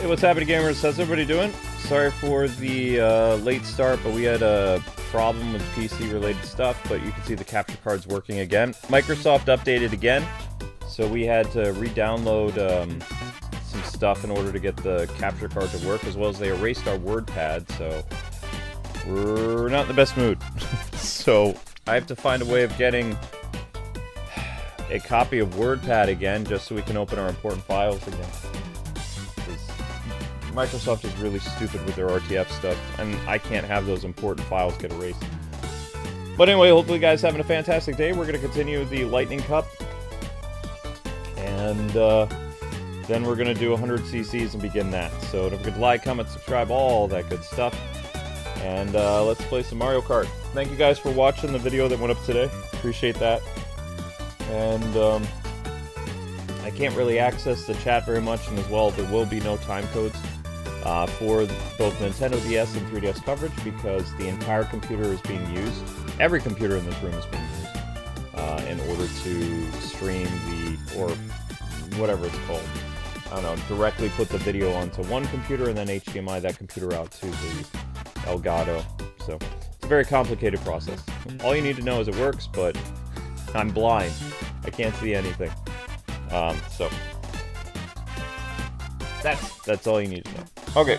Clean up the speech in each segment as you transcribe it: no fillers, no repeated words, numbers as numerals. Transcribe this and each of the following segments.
Hey, what's happening, gamers? How's everybody doing? Sorry for the late start, but we had a problem with PC-related stuff, but you can see the capture card's working again. Microsoft updated again, so we had to re-download some stuff in order to get the capture card to work, as well as they erased our WordPad, so we're not in the best mood. So I have to find a way of getting a copy of WordPad again, just so we can open our important files again. Microsoft is really stupid with their RTF stuff, and I can't have those important files get erased. But anyway, hopefully you guys having a fantastic day. We're going to continue the Lightning Cup, and then we're going to do 100 CCs and begin that. So don't forget to like, comment, subscribe, all that good stuff. And let's play some Mario Kart. Thank you guys for watching the video that went up today. Appreciate that. And I can't really access the chat very much, and as well, there will be no time codes for both Nintendo DS and 3DS coverage, because the entire computer is being used. Every computer in this room is being used in order to stream or whatever it's called. I don't know, directly put the video onto one computer and then HDMI that computer out to the Elgato. So it's a very complicated process. All you need to know is it works, but I'm blind. I can't see anything. So that's all you need to know. Okay.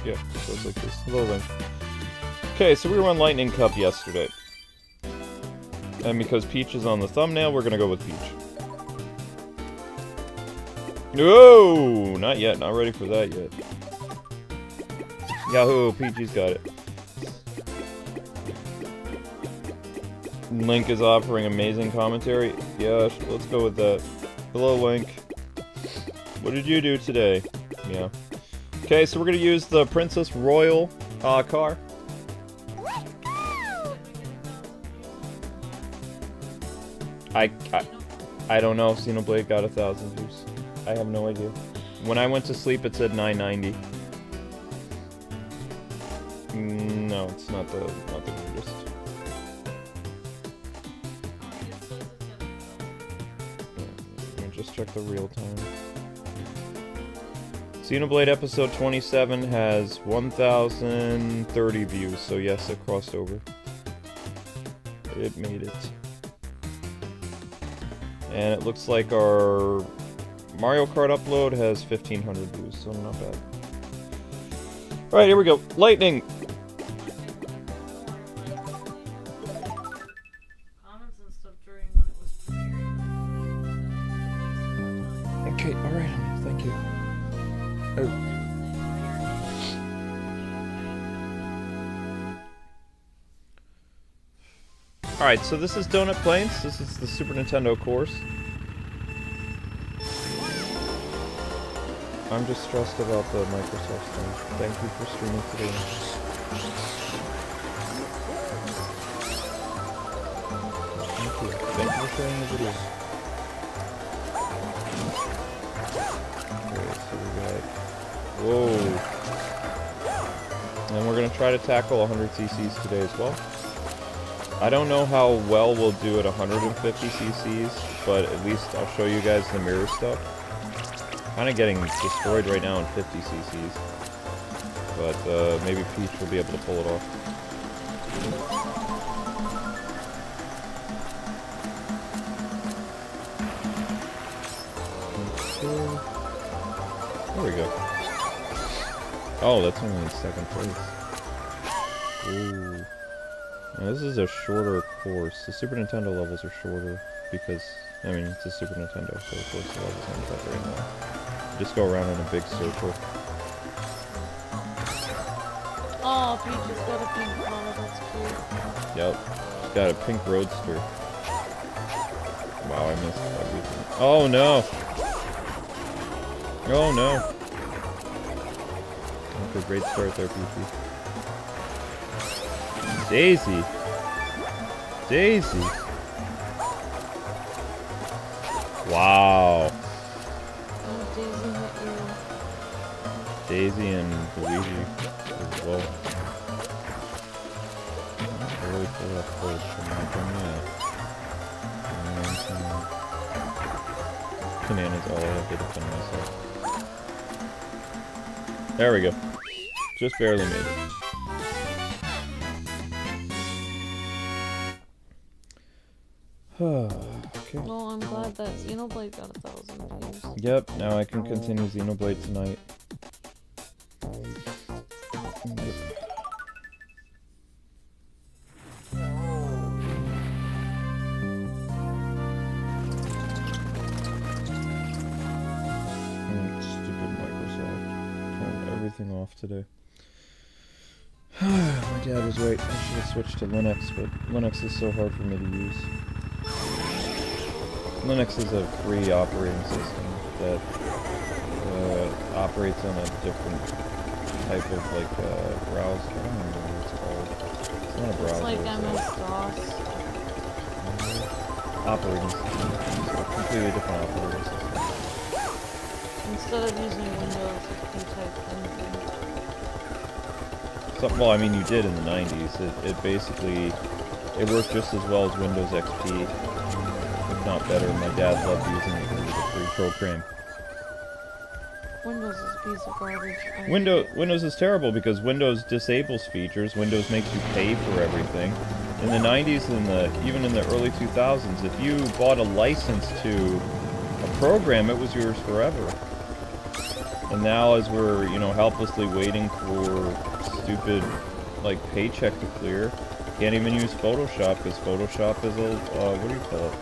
Yeah, it goes like this. Hello there. Okay, so we were on Lightning Cup yesterday. And because Peach is on the thumbnail, we're gonna go with Peach. No, not yet. Not ready for that yet. Yahoo! Peachy's got it. Link is offering amazing commentary. Yeah, let's go with that. Hello, Link. What did you do today? Yeah. Okay, so we're gonna use the Princess Royal car. I don't know if Xenoblade got 1,000 views. I have no idea. When I went to sleep, it said 990. No, it's not the greatest. Let me just check the real time. Xenoblade episode 27 has 1,030 views, so yes, it crossed over. It made it. And it looks like our Mario Kart upload has 1,500 views, so not bad. Alright, here we go. Lightning! Comments and stuff during when it was premiering. Okay, alright, honey, thank you. Alright, so this is Donut Plains. This is the Super Nintendo course. I'm just stressed about the Microsoft thing. Thank you for streaming today. Thank you. Thank you for sharing the video. Okay, so we got... Whoa. And we're going to try to tackle 100 CCs today as well. I don't know how well we'll do at 150 CCs, but at least I'll show you guys the mirror stuff. Kind of getting destroyed right now in 50 CCs, but maybe Peach will be able to pull it off. There we go. Oh, that's only in second place. Ooh. Now, this is a shorter course. The Super Nintendo levels are shorter because, I mean, it's a Super Nintendo, so of course the levels aren't that very long. Just go around in a big circle. Oh, Peach has got a pink car, that's cute. Yep. She's got a pink roadster. Wow, I missed everything. Oh no! Oh no! Okay, great start there, Peachy. Daisy! Daisy! Wow! Daisy and Luigi as well. Not really full up close from my opinion, yeah. Bananas all I have to defend myself. There we go. Just barely made it. Okay. Well, I'm glad that Xenoblade got 1,000 views. Yep, now I can continue Xenoblade tonight. Yep. Stupid Microsoft. Turned everything off today. My dad was right. I should have switched to Linux, but Linux is so hard for me to use. Linux is a free operating system that operates on a different type of browser. I don't remember what it's called. It's not a browser. It's like MS-DOS. Operating system. It's a completely different operating system. Instead of using Windows, you type anything. Well, I mean, you did in the 90s. It basically, it worked just as well as Windows XP. If not better. My dad loved using it because it was a free program. Windows is a piece of garbage. Windows is terrible because Windows disables features. Windows makes you pay for everything. In the 90s and even in the early 2000s, if you bought a license to a program, it was yours forever. And now, as we're helplessly waiting for stupid paycheck to clear, can't even use Photoshop because Photoshop is a what do you call it?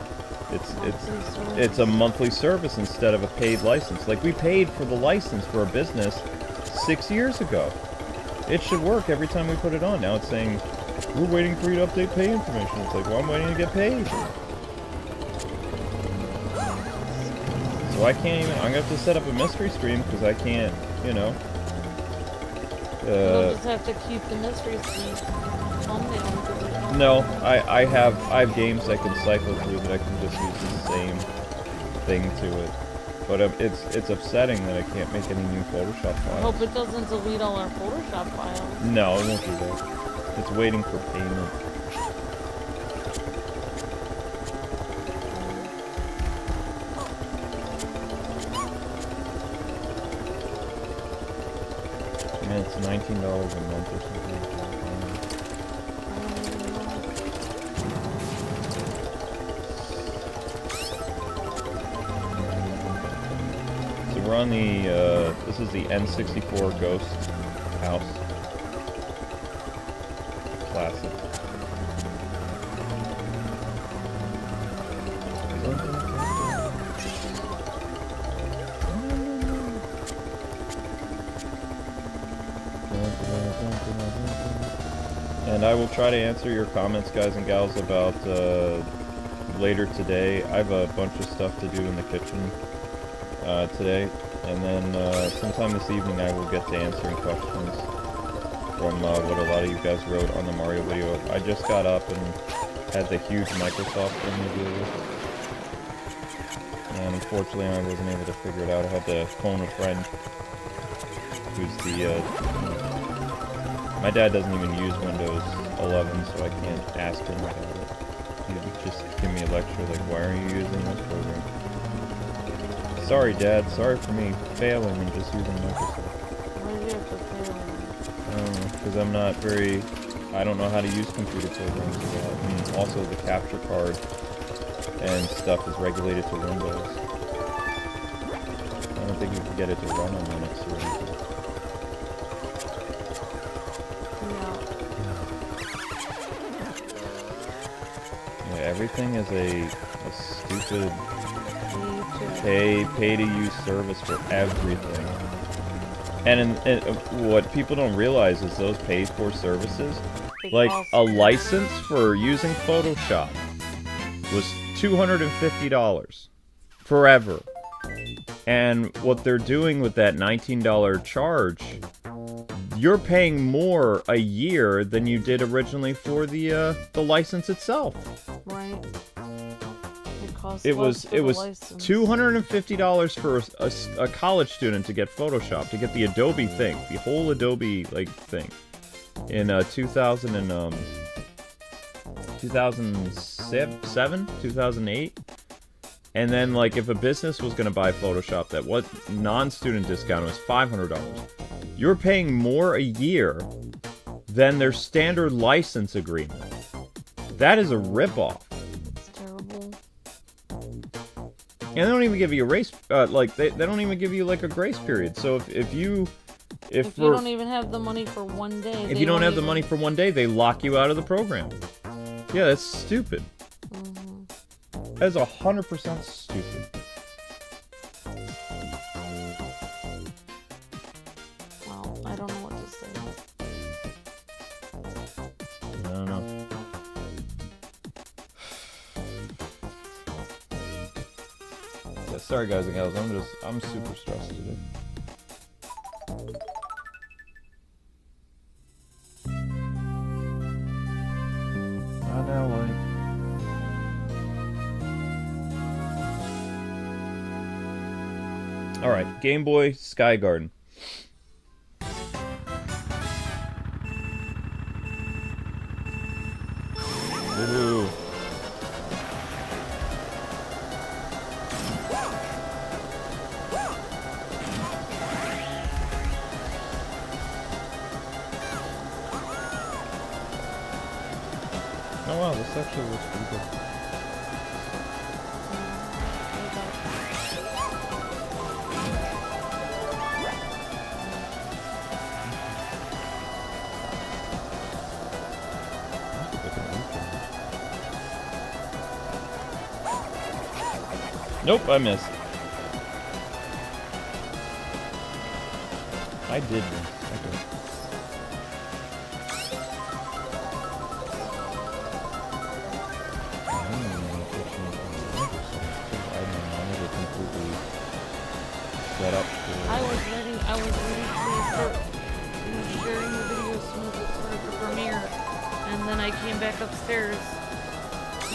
It's a monthly service instead of a paid license. Like, we paid for the license for a business 6 years ago. It should work every time we put it on. Now it's saying, we're waiting for you to update pay information. It's like, well, I'm waiting to get paid. So I can't even, I'm going to have to set up a mystery stream because I can't, You'll just have to keep the mystery stream thumbnail. No, I have games I can cycle through that I can just use the same thing to it. But it's upsetting that I can't make any new Photoshop files. I hope it doesn't delete all our Photoshop files. No, it won't do that. It's waiting for payment. Man, it's $19 a month or something. We're on the, this is the N64 Ghost House. Classic. And I will try to answer your comments, guys and gals, about, later today. I have a bunch of stuff to do in the kitchen. Today, and then sometime this evening I will get to answering questions from what a lot of you guys wrote on the Mario video. I just got up and had the huge Microsoft thing to deal with, and unfortunately I wasn't able to figure it out. I had to phone a friend who's the my dad doesn't even use Windows 11, so I can't ask him about it. He would just give me a lecture like, why are you using this program? Sorry, Dad. Sorry for me failing and just using Microsoft. Why do you have to fail? I don't know, because I'm not very... I don't know how to use computer programs well. And also, the capture card and stuff is regulated to Windows. I don't think you can get it to run on Linux or anything. Yeah, everything is a stupid... pay to use service for everything. And what people don't realize is those paid for services, like a license for using Photoshop was $250 forever. And what they're doing with that $19 charge, you're paying more a year than you did originally for the license itself. Right. It was $250 for a college student to get Photoshop, to get the Adobe thing, the whole Adobe thing, in 2007, 2008. And then, like, if a business was going to buy Photoshop, that what non-student discount was $500. You're paying more a year than their standard license agreement. That is a ripoff. It's terrible. And they don't even give you a race, they don't even give you, like, a grace period. So if you don't even have the money for one day. If you don't have the money for one day, they lock you out of the program. Yeah, that's stupid. That's 100% stupid. Well, I don't know what to say. I don't know. Yeah, sorry guys and gals, I'm super stressed today. Not LA. Alright, Game Boy Sky Garden. Ooh. Oh wow, this actually looks pretty good. Nope, I missed. I did miss. Okay. I don't even know if it's I monitor completely set up for... I was ready to start sharing the video as soon as it started to premiere. And then I came back upstairs.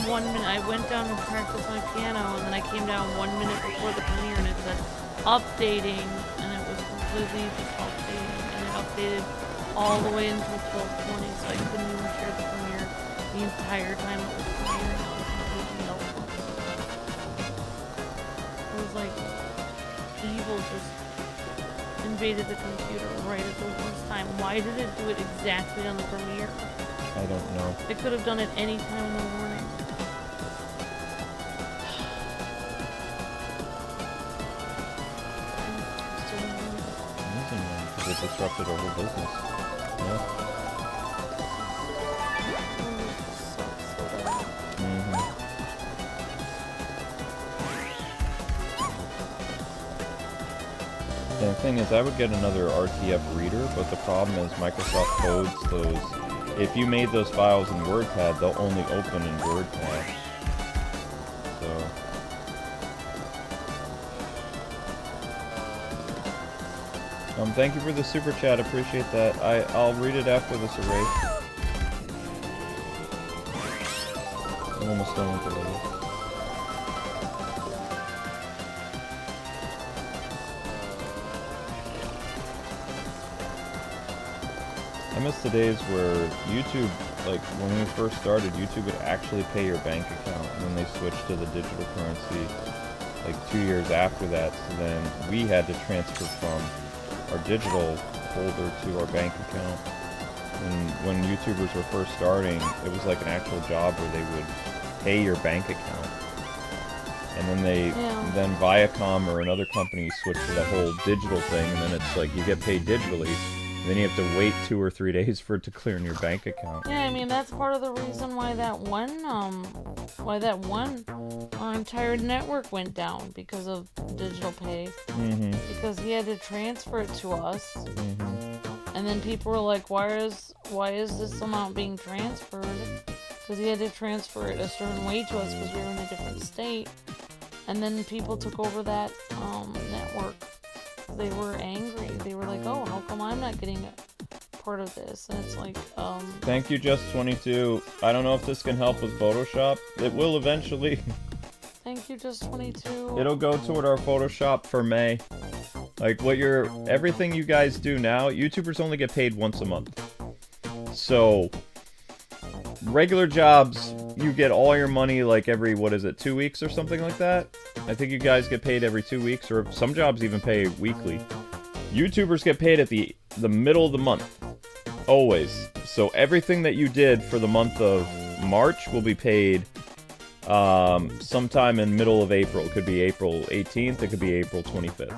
1 minute, I went down and practiced my piano, and then I came down 1 minute before the premiere, and it said updating, and it was completely just updating, and it updated all the way until 12:20, so I couldn't even share the premiere the entire time it was premiering. It was completely helpless. It was like evil just invaded the computer right at the worst time. Why did it do it exactly on the premiere? I don't know. It could have done it any time in the morning. It disrupted our whole business. Yeah. And the thing is, I would get another RTF reader, but the problem is Microsoft codes those. If you made those files in WordPad, they'll only open in WordPad. So. Thank you for the super chat. Appreciate that. I'll read it after this erase. I'm almost done with the level. I miss the days where YouTube, like when we first started, YouTube would actually pay your bank account, and then they switched to the digital currency like 2 years after that. So then we had to transfer from our digital folder to our bank account. And when YouTubers were first starting, it was like an actual job where they would pay your bank account. And then then Viacom or another company switched to the whole digital thing, and then it's like you get paid digitally, and then you have to wait 2 or 3 days for it to clear in your bank account. Yeah, I mean that's part of the reason why our entire network went down because of digital pay. Mm-hmm. Because he had to transfer it to us, Mm-hmm. and then people were like, "Why is this amount being transferred?" Because he had to transfer it a certain way to us because we were in a different state, and then people took over that network. They were angry. They were like, "Oh, how come I'm not getting a part of this?" And it's like, Thank you, Just22. I don't know if this can help with Photoshop. It will eventually. Thank you, Just22. It'll go toward our Photoshop for May. Like everything you guys do now, YouTubers only get paid once a month. So, regular jobs, you get all your money like every, 2 weeks or something like that? I think you guys get paid every 2 weeks, or some jobs even pay weekly. YouTubers get paid at the middle of the month. Always. So everything that you did for the month of March will be paid sometime in middle of April. It could be April 18th, it could be April 25th.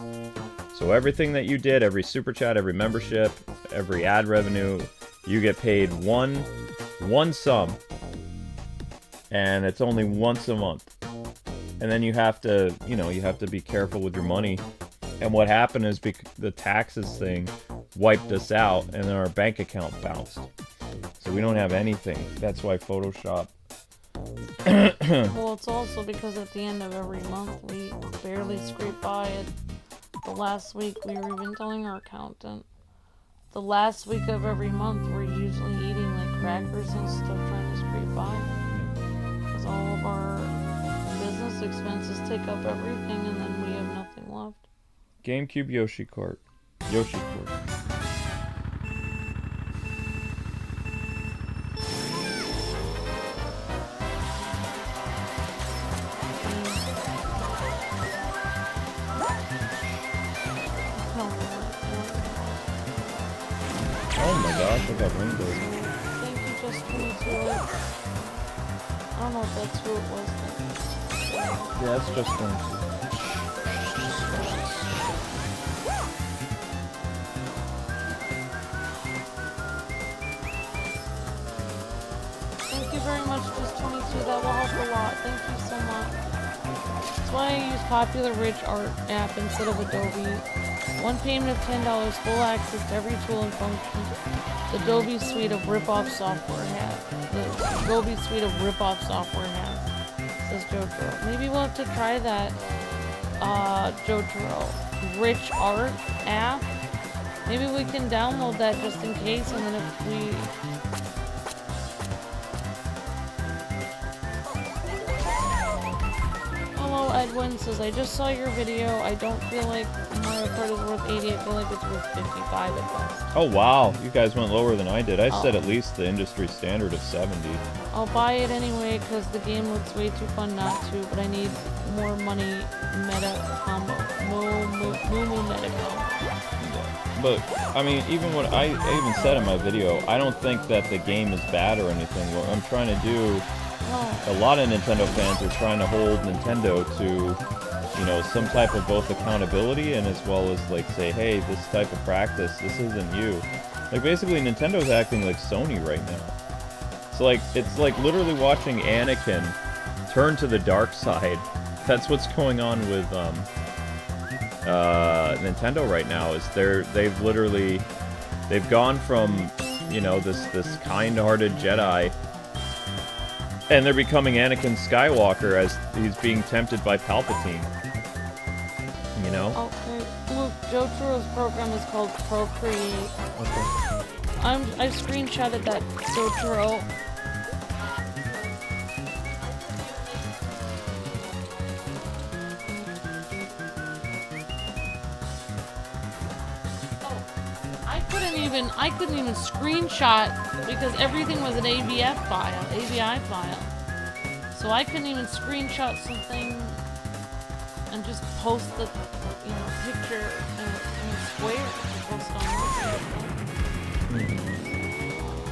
So everything that you did, every super chat, every membership, every ad revenue, you get paid one sum. And it's only once a month. And then you have to, you know, you have to be careful with your money. And what happened is the taxes thing wiped us out, and then our bank account bounced. So we don't have anything. That's why Photoshop. Well, it's also because at the end of every month we barely scrape by it. The last week we were even telling our accountant. The last week of every month we're usually eating like crackers and stuff trying to scrape by. Because all of our business expenses take up everything and then we have nothing left. GameCube Yoshi Kart. Yoshi Kart. Oh my gosh, I got windows. Thank you, just 22. I don't know if that's who it was then. Yeah, it's just 22. Thank you very much, just 22. That will help a lot. Thank you so much. That's why I use Popular Rich Art app instead of Adobe. One payment of $10, full access to every tool and function the Adobe suite of rip-off software has. The Adobe suite of rip-off software has, says Jotaro. Maybe we'll have to try that, Jotaro. Rich Art app. Maybe we can download that just in case, and then if we... Edwin says, I just saw your video. I don't feel like Mario Kart is worth 80. I feel like it's worth 55 at best. Oh wow, you guys went lower than I did. I said at least the industry standard of 70. I'll buy it anyway because the game looks way too fun not to, but I need more money meta combo. Moo meta combo. Yeah. But, I mean, even what I even said in my video, I don't think that the game is bad or anything. What I'm trying to do... A lot of Nintendo fans are trying to hold Nintendo to, you know, some type of both accountability and as well as, like, say, hey, this type of practice, this isn't you. Like, basically, Nintendo's acting like Sony right now. So, like, it's like literally watching Anakin turn to the dark side. That's what's going on with, Nintendo right now, is they've gone from, you know, this kind-hearted Jedi, and they're becoming Anakin Skywalker as he's being tempted by Palpatine. You know? Okay. Look, Jotaro's program is called Procreate. Okay. I screenshotted that, Jotaro. I couldn't even screenshot because everything was an AVI file. So I couldn't even screenshot something and just post the, you know, picture in a square to post on.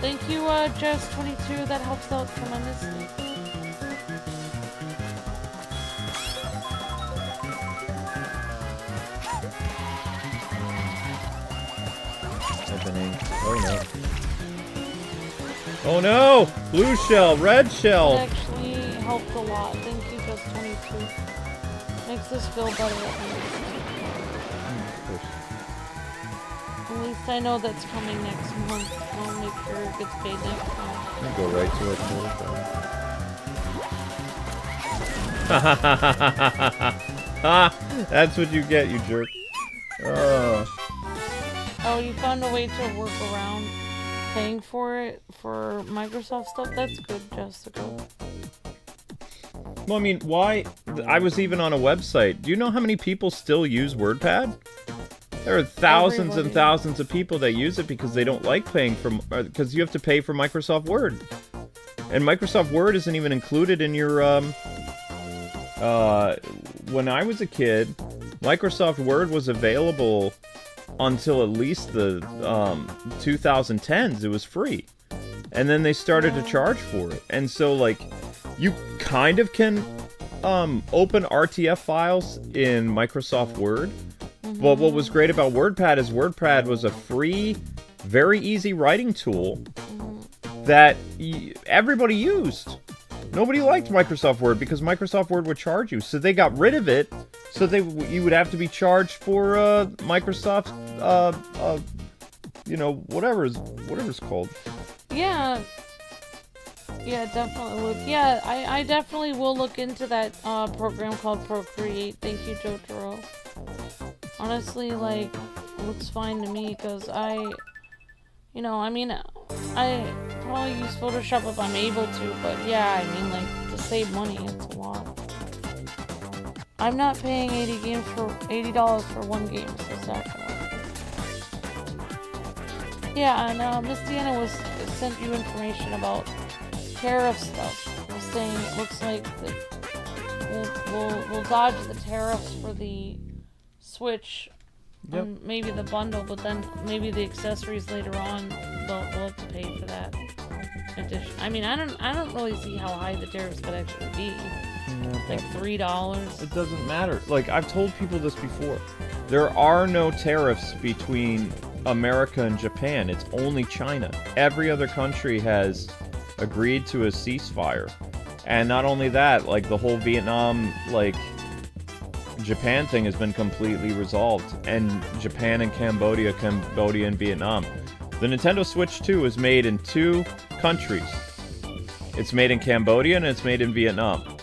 Thank you, Jess22. That helps out tremendously. Oh no. Oh no! Blue shell, red shell! It actually helped a lot. Thank you, Just22. Makes this feel better at least I know that's coming next month. I'll make sure it gets paid next month. You go right to it. That's what you get, you jerk. Oh, you found a way to work around paying for it for Microsoft stuff? That's good, Jessica. Well, I mean, why? I was even on a website. Do you know how many people still use WordPad? There are thousands and thousands of people that use it because they don't like paying for... Because you have to pay for Microsoft Word. And Microsoft Word isn't even included in your when I was a kid, Microsoft Word was available until at least the 2010s. It was free. And then they started to charge for it. And so, like, you kind of can open RTF files in Microsoft Word. But what was great about WordPad is WordPad was a free, very easy writing tool that everybody used. Nobody liked Microsoft Word because Microsoft Word would charge you. So they got rid of it. So you would have to be charged for Microsoft, you know, whatever's called. Yeah. Yeah, definitely look. Yeah, I definitely will look into that program called Procreate. Thank you, Jotaro. Honestly, like, it looks fine to me because you know, I mean, I probably use Photoshop if I'm able to, but yeah, I mean, like, to save money, it's a lot. I'm not paying $80 for one game, so it's not gonna work. Yeah, and Miss Deanna sent you information about tariff stuff. We're saying it looks like we'll dodge the tariffs for the Switch. Yep. And maybe the bundle, but then maybe the accessories later on, we'll have to pay for that addition. I mean, I don't really see how high the tariffs could actually be. Like $3. It doesn't matter. Like, I've told people this before. There are no tariffs between America and Japan. It's only China. Every other country has agreed to a ceasefire. And not only that, like, the whole Vietnam, like, Japan thing has been completely resolved, and Japan and Cambodia and Vietnam. The Nintendo Switch 2 is made in 2 countries. It's made in Cambodia and it's made in Vietnam.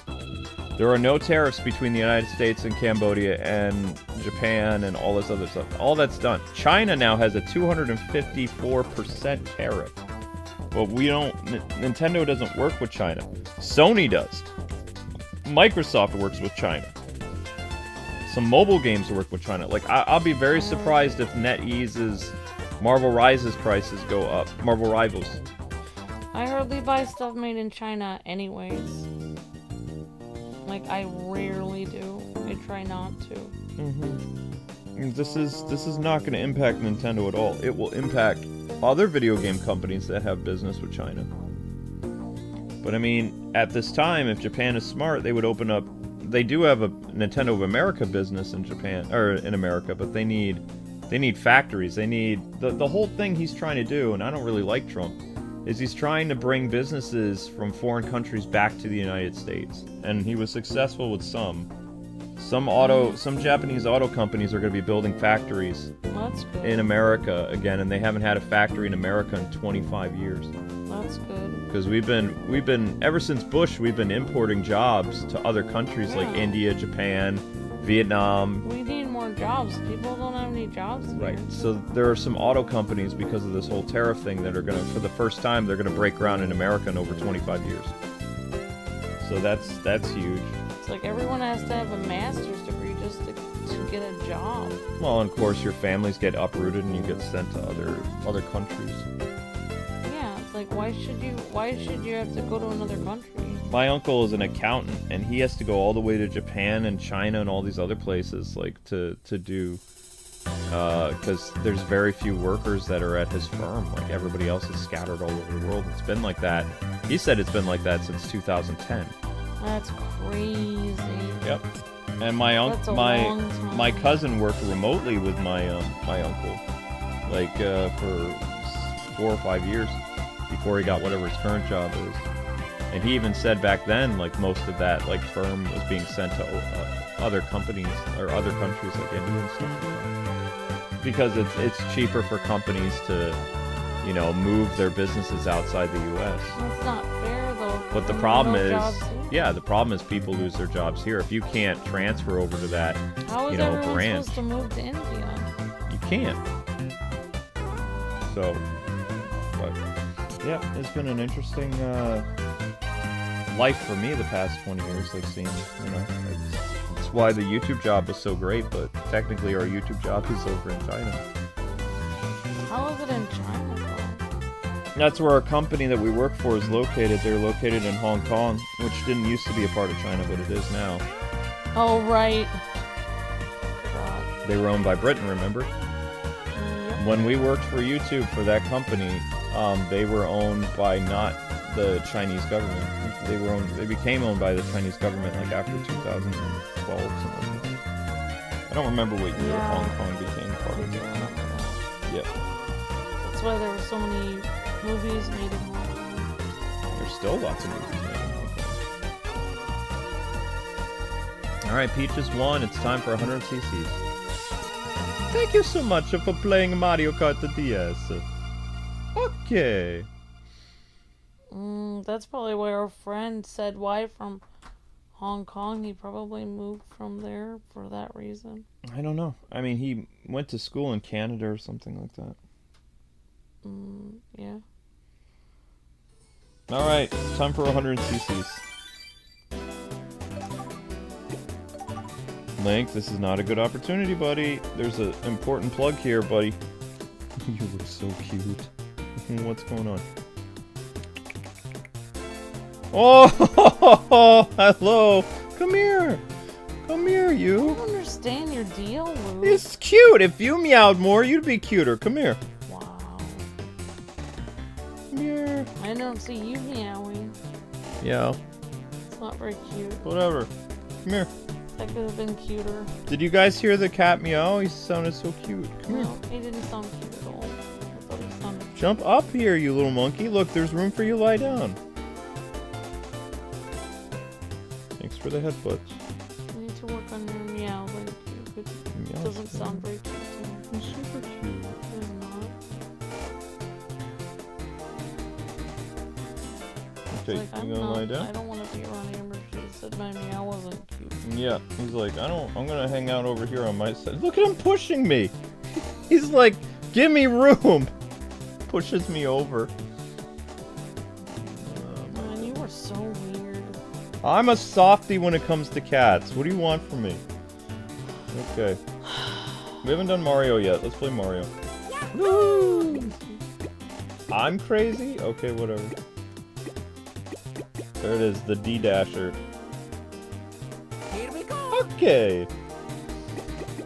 There are no tariffs between the United States and Cambodia and Japan and all this other stuff. All that's done. China now has a 254% tariff. But Nintendo doesn't work with China. Sony does. Microsoft works with China. Some mobile games work with China. Like, I'll be very surprised if NetEase's Marvel Rises prices go up. Marvel Rivals. I hardly buy stuff made in China anyways. Like, I rarely do. I try not to. This is not going to impact Nintendo at all. It will impact other video game companies that have business with China. But I mean, at this time, if Japan is smart, they would open up. They do have a Nintendo of America business in Japan, or in America, but they need factories. They need the whole thing he's trying to do, and I don't really like Trump, is he's trying to bring businesses from foreign countries back to the United States, and he was successful with some. Some Japanese auto companies are going to be building factories in America again, and they haven't had a factory in America in 25 years. That's good. Because we've been ever since Bush, we've been importing jobs to other countries like India, Japan, Vietnam. We need more jobs. People don't have any jobs here. Right. So there are some auto companies, because of this whole tariff thing, that are gonna, for the first time, they're gonna break ground in America in over 25 years. So that's huge. It's like everyone has to have a master's degree just to get a job. Well, and of course your families get uprooted and you get sent to other countries. Yeah, it's like why should you have to go to another country? My uncle is an accountant, and he has to go all the way to Japan and China and all these other places, like to do, because there's very few workers that are at his firm. Like, everybody else is scattered all over the world. It's been like that. He said it's been like that since 2010. That's crazy. Yep. And my cousin worked remotely with my uncle, like for 4 or 5 years before he got whatever his current job is. And he even said back then, like, most of that, like, firm was being sent to other companies or other countries like India and stuff like that. Because it's cheaper for companies to, you know, move their businesses outside the U.S. That's not fair, though. But the problem is, the problem is people lose their jobs here. If you can't transfer over to that, how is everyone supposed to move to India? You can't. So, but yeah, it's been an interesting life for me the past 20 years. I've seen, you know, it's why the YouTube job was so great. But technically, our YouTube job is over in China. How is it in China, though? That's where our company that we work for is located. They're located in Hong Kong, which didn't used to be a part of China, but it is now. Oh, right. Forgot. They were owned by Britain, remember? Yep. When we worked for YouTube for that company, they were owned by not the Chinese government. They became owned by the Chinese government like after 2012, something like that. I don't remember what year Hong Kong became part of it. Yeah. That's why there were so many movies made in Hong Kong. There's still lots of movies made in Hong Kong. Alright, Peaches won. It's time for 100 cc's. Thank you so much for playing Mario Kart DS. Okay. That's probably why our friend said why from Hong Kong. He probably moved from there for that reason. I don't know. I mean, he went to school in Canada or something like that. Yeah. Alright, time for 100 cc's. Link, this is not a good opportunity, buddy. There's an important plug here, buddy. You look so cute. What's going on? Oh, hello. Come here. Come here, I you. don't understand your deal, Lou. It's cute. If you meowed more, you'd be cuter. Come here. Wow. Come here. I don't see you meowing. Yeah, It's not very cute. whatever. Come here. That could have been cuter. Did you guys hear the cat meow? He sounded so cute. Come here. No, he didn't sound cute at all. I thought he sounded Jump up here, you little monkey. Look, there's room for you to lie down. Thanks for the headbutts. You need to work on your meow. Like, it Meow doesn't sound. sound very cute to me. It's super cute. It's not. Okay, It's like, you gonna lie I down? don't want to be around Amber. She said my meow wasn't cute. Yeah, he's like, I'm gonna hang out over here on my side. Look at him pushing me! He's like, give me room! Pushes me over. Man, you are so weird. I'm a softie when it comes to cats. What do you want from me? Okay. We haven't done Mario yet. Let's play Mario. Woo! I'm crazy? Okay, whatever. There it is, the D-Dasher. Here we go. Okay.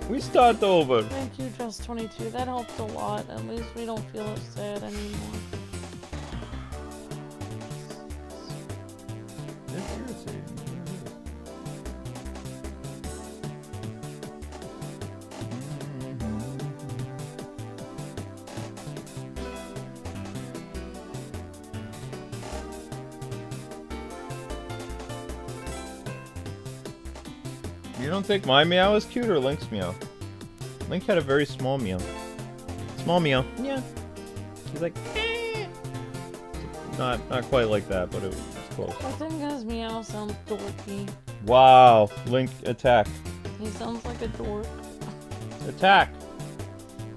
We start over. Thank you, Just 22. That helps a lot. At least we don't feel as sad anymore. It's irritating. You don't think my meow is cute or Link's meow? Link had a very small meow. Small meow. Yeah. He's like, eh. Not quite like that, but it was close. I think his meow sounds dorky. Wow. Link, attack. He sounds like a dork. Attack!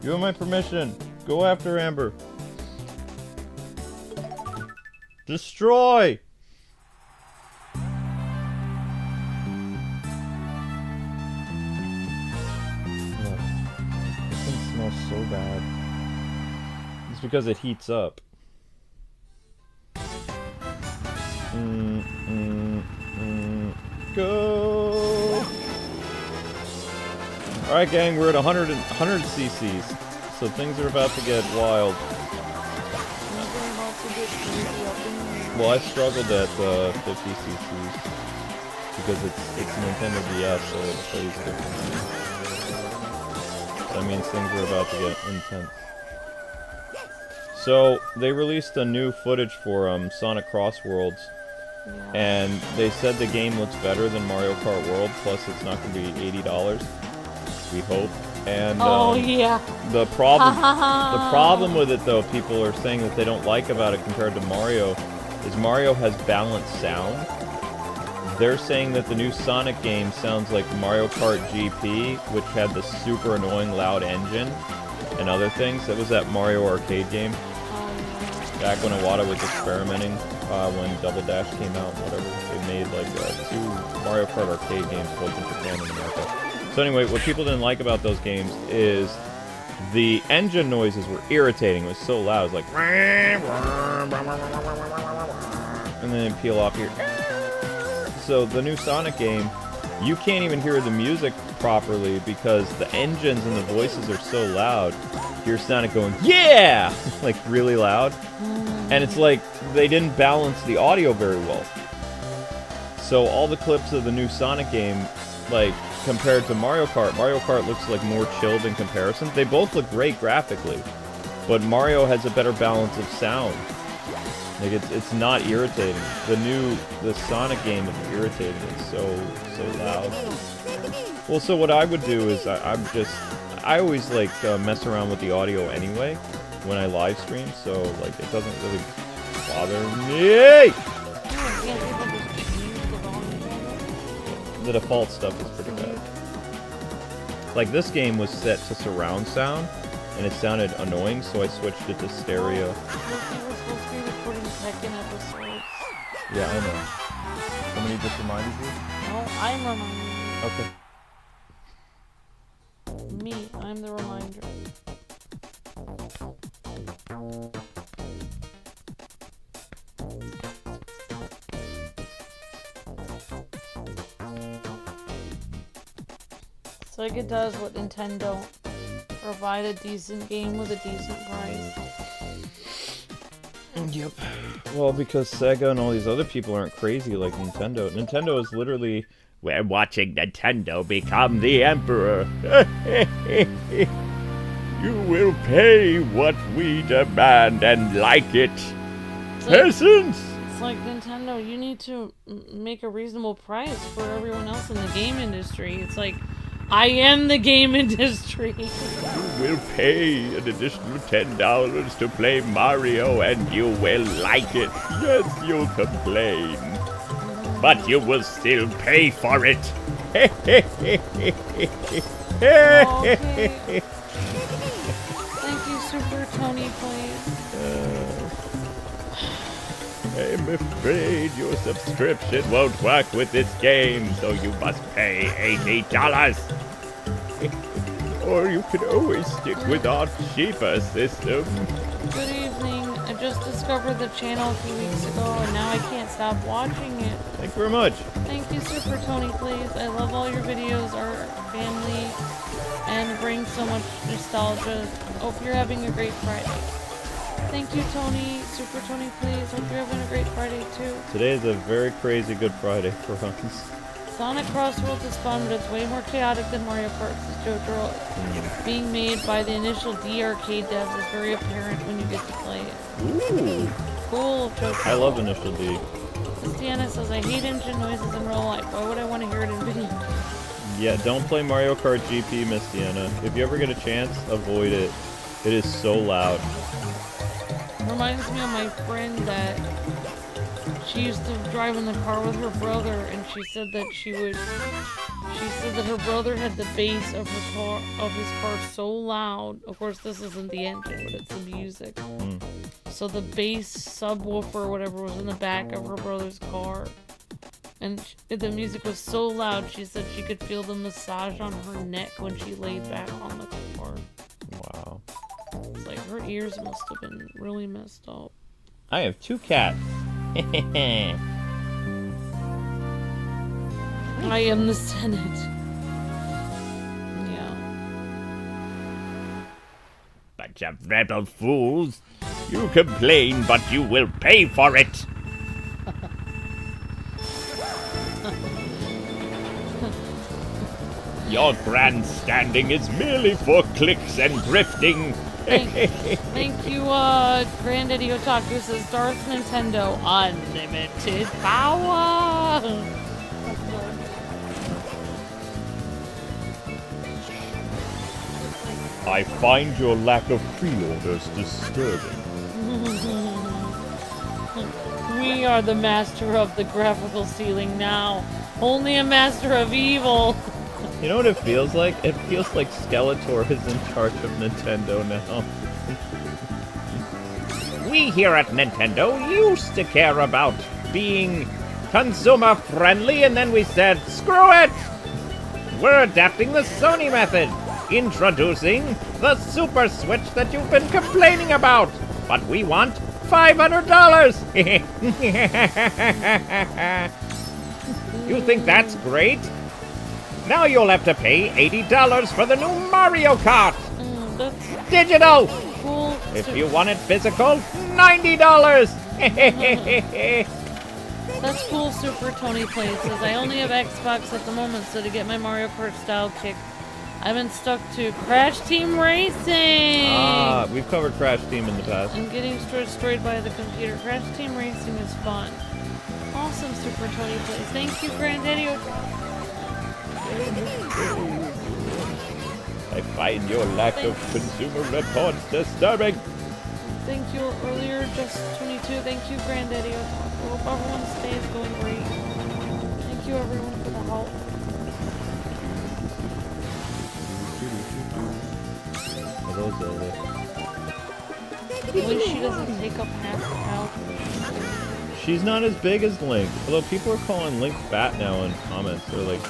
You have my permission. Go after Amber. Destroy! Ugh. This thing smells so bad. It's because it heats up. Go! Alright gang, we're at 100 cc's. So things are about to get wild. Well, I struggled at 50 cc's. Because it's Nintendo DS, so it plays differently. That means things are about to get intense. So, they released a new footage for Sonic Cross Worlds. Yeah. And they said the game looks better than Mario Kart World, plus it's not going to be $80. We hope. And yeah. the problem with it, though, people are saying that they don't like about it compared to Mario, is Mario has balanced sound. They're saying that the new Sonic game sounds like Mario Kart GP, which had the super annoying loud engine and other things. That was that Mario arcade game. Back when Iwata was experimenting, when Double Dash came out and whatever, they made like 2 Mario Kart arcade games both in Japan and America. So anyway, what people didn't like about those games is the engine noises were irritating. It was so loud. It was like, and then it'd peel off here. So the new Sonic game you can't even hear the music properly because the engines and the voices are so loud. You hear Sonic going, yeah! Like really loud. And it's like they didn't balance the audio very well. So all the clips of the new Sonic game, like compared to Mario Kart looks like more chilled in comparison. They both look great graphically, but Mario has a better balance of sound. Like it's not irritating. The Sonic game is irritating. It's so loud. Well, so what I would do is I always like mess around with the audio anyway when I live stream, so like it doesn't really bother me. The default stuff is pretty bad. Like this game was set to surround sound, and it sounded annoying, so I switched it to stereo. Yeah, I know. Somebody just reminded you? No, I'm reminding you. Okay. Me, I'm the reminder. Sega does what Nintendo. Provide a decent game with a decent price. Yep. Well, because Sega and all these other people aren't crazy like Nintendo. Nintendo is literally, we're watching Nintendo become the emperor. You will pay what we demand and like it. Peasants! It's like Nintendo, you need to make a reasonable price for everyone else in the game industry. It's like, I am the game industry. You will pay an additional $10 to play Mario and you will like it. Yes, you'll complain. But you will still pay for it. Okay. Thank you, Super Tony Plays. I'm afraid your subscription won't work with this game, so you must pay $80. Or you can always stick with our cheaper system. Good evening. I just discovered the channel a few weeks ago, and now I can't stop watching it. Thank you very much. Thank you, Super Tony Plays. I love all your videos, our family, and bring so much nostalgia. Hope you're having a great Friday. Thank you, Tony. Super Tony Plays. Hope you're having a great Friday, too. Today is a very crazy Good Friday for us. Sonic Crossroads is fun, but it's way more chaotic than Mario Kart, says JoJo. Being made by the initial D arcade devs is very apparent when you get to play it. Ooh. Cool, JoJo. I love Initial D. Christiana says, I hate engine noises in real life. Why would I want to hear it in video? Yeah, don't play Mario Kart GP, Miss Deanna. If you ever get a chance, avoid it. It is so loud. Reminds me of my friend that she used to drive in the car with her brother, and she said that her brother had the bass of his car so loud. Of course, this isn't the engine, but it's the music. So the bass subwoofer or whatever was in the back of her brother's car, and the music was so loud. She said she could feel the massage on her neck when she laid back on the car. Wow. It's like her ears must have been really messed up. I have 2 cats. I am the Senate. Yeah. Bunch of rebel fools. You complain, but you will pay for it. Your grandstanding is merely for clicks and drifting. Thank you, Granddaddy Otaku says Darth Nintendo, unlimited power! I find your lack of pre-orders disturbing. We are the master of the graphical ceiling now. Only a master of evil. You know what it feels like? It feels like Skeletor is in charge of Nintendo now. We here at Nintendo used to care about being consumer friendly, and then we said, screw it! We're adapting the Sony method. Introducing the Super Switch that you've been complaining about. But we want $500! You think that's great? Now you'll have to pay $80 for the new Mario Kart. That's Digital. cool. If you want it physical, $90. That's cool, Super Tony Plays. Says I only have Xbox at the moment, so to get my Mario Kart style kick, I've been stuck to Crash Team Racing. Ah, we've covered Crash Team in the past. And getting destroyed by the computer. Crash Team Racing is fun. Awesome, Super Tony Plays. Thank you, Granddaddy. I find your lack of consumer reports disturbing. Thank you earlier, just 22. Thank you, Granddaddy. I hope everyone's day is going great. Thank you, everyone, for the help. At least she doesn't take up half the house. She's not as big as Link. Although people are calling Link fat now in comments. They're like,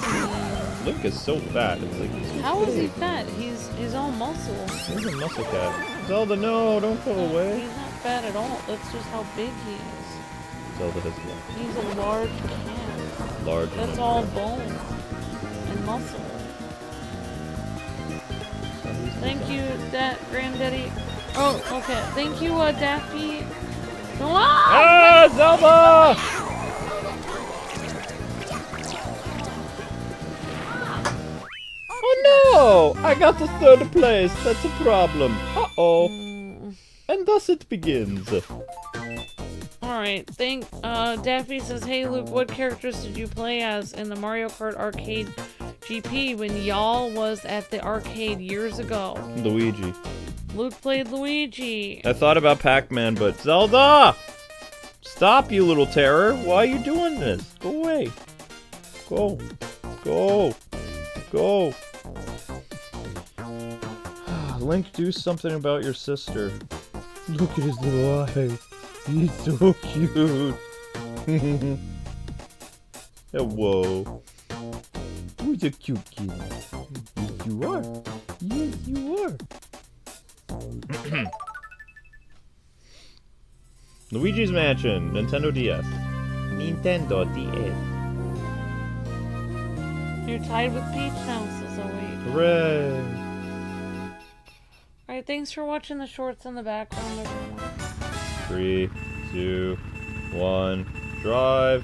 Link is so fat. It's like, how is he fat? He's all muscle. He's a muscle cat. Zelda, no, don't go away. He's not fat at all. That's just how big he is. Zelda has love. He's a large cat. Large. That's all bone and muscle. Thank you, Granddaddy. Oh, okay. Thank you, Daffy. Ah, Zelda! Oh no! I got the third place. That's a problem. Uh-oh. And thus it begins. Alright, Daffy says, hey Luke, what characters did you play as in the Mario Kart Arcade GP when y'all was at the arcade years ago? Luigi. Luke played Luigi. I thought about Pac-Man, but Zelda! Stop, you little terror. Why are you doing this? Go away. Go. Go. Go. Link, do something about your sister. Look at his little eyes. He's so cute. Whoa. Who's a cute kid? Yes, you are. Yes, you are. Luigi's Mansion, Nintendo DS. Nintendo DS. You're tied with Peach now, says Zoe. Hooray! Alright, thanks for watching the shorts in the background, everyone. 3, 2, 1, drive.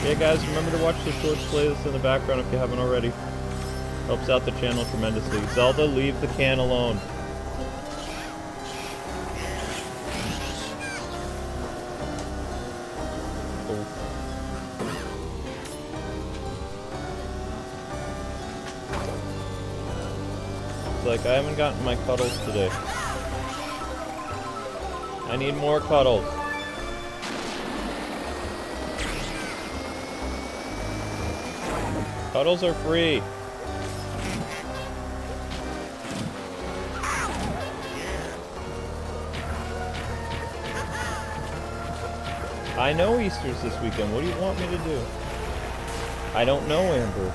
Yeah, guys, remember to watch the shorts playlist in the background if you haven't already. Helps out the channel tremendously. Zelda, leave the can alone. Cool. It's like I haven't gotten my cuddles today. I need more cuddles. Cuddles are free. I know Easter's this weekend. What do you want me to do? I don't know, Amber.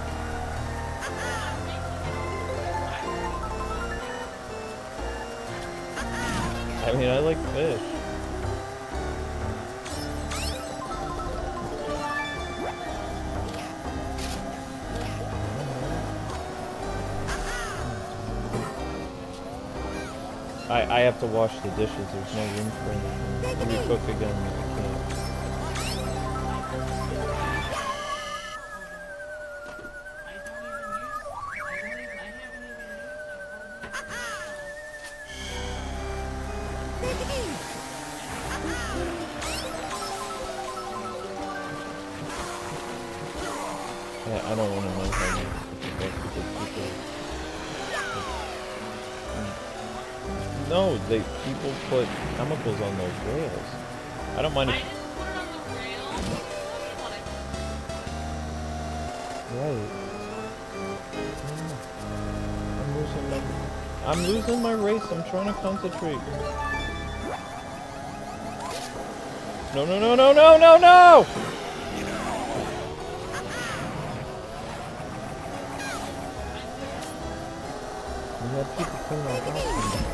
I mean, I like fish. I have to wash the dishes. There's no room for anything. Let me cook again. I can't. Yeah, I don't want to know how many people. No, people put chemicals on those rails. I don't mind if... I didn't put it on the rail. Right. I'm losing my race. I'm trying to concentrate. No, no, no, no, no, no, no! We had people clean our house.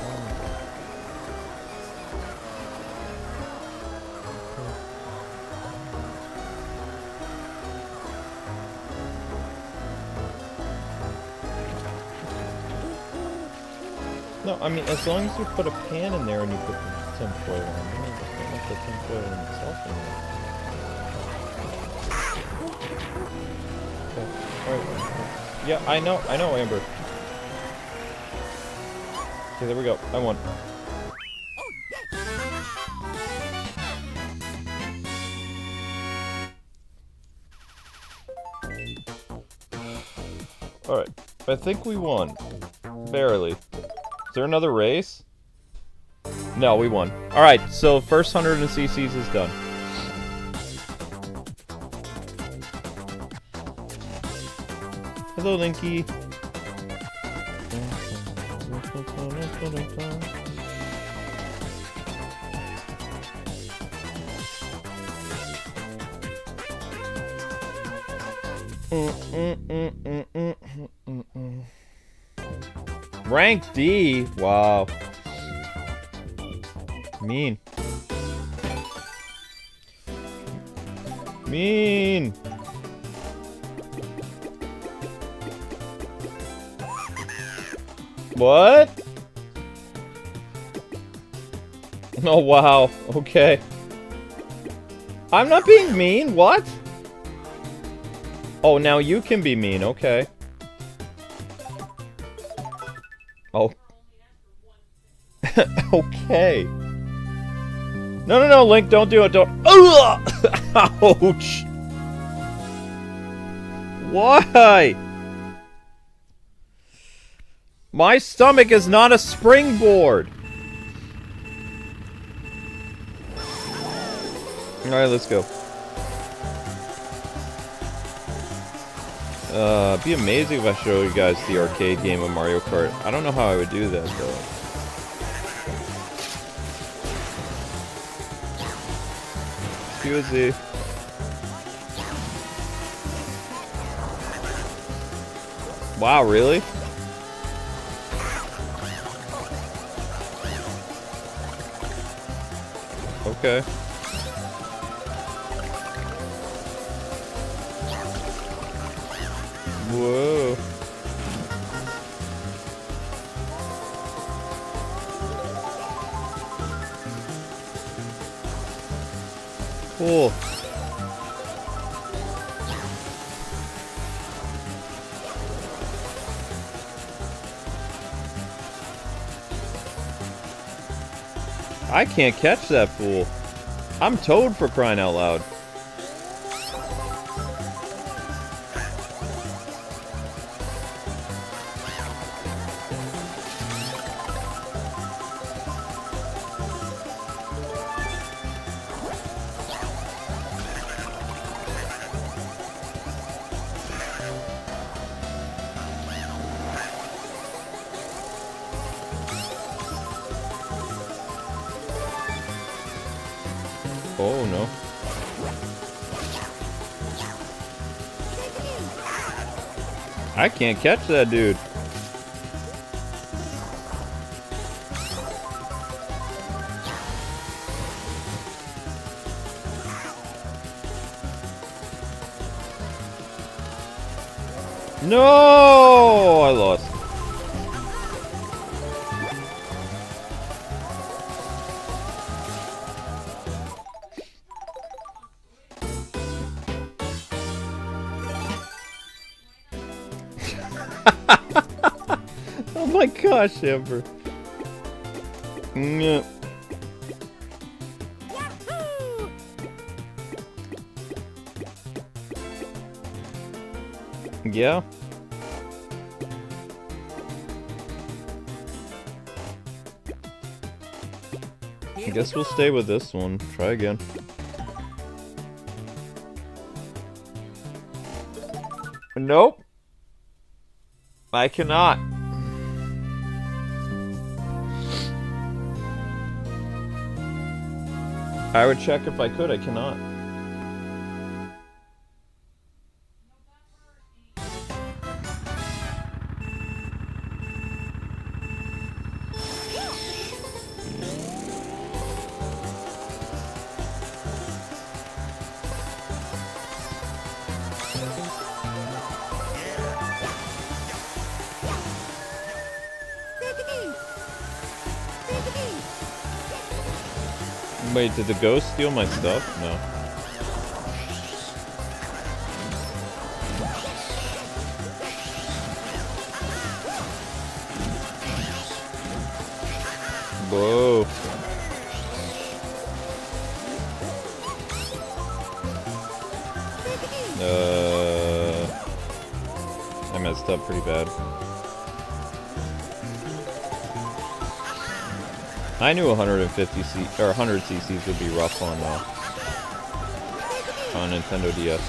No, I mean, as long as you put a pan in there and you put the tin foil on, you don't have the tin foil in itself anymore. Okay, alright. Yeah, I know, Amber. Okay, there we go. I won. Alright, I think we won. Barely. Is there another race? No, we won. Alright, so first 100 CCs is done. Hello, Linky. Rank D. Wow. Mean. Mean. What? Oh, wow. Okay. I'm not being mean. What? Oh, now you can be mean. Okay. Oh. Okay. No, Link, don't do it. Don't. Ouch. Why? My stomach is not a springboard. Alright, let's go. It'd be amazing if I showed you guys the arcade game of Mario Kart. I don't know how I would do that, though. Excuse me. Wow, really? Okay. Whoa. Cool. I can't catch that fool. I'm Toad, for crying out loud. Oh no. I can't catch that dude. No, I lost. Oh my gosh, Amber. Yeah. Yeah. I guess we'll stay with this one. Try again. Nope. I cannot. I would check if I could. I cannot. Wait, did the ghost steal my stuff? No. Whoa. I messed up pretty bad. I knew 150 or 100 cc's would be rough on Nintendo DS.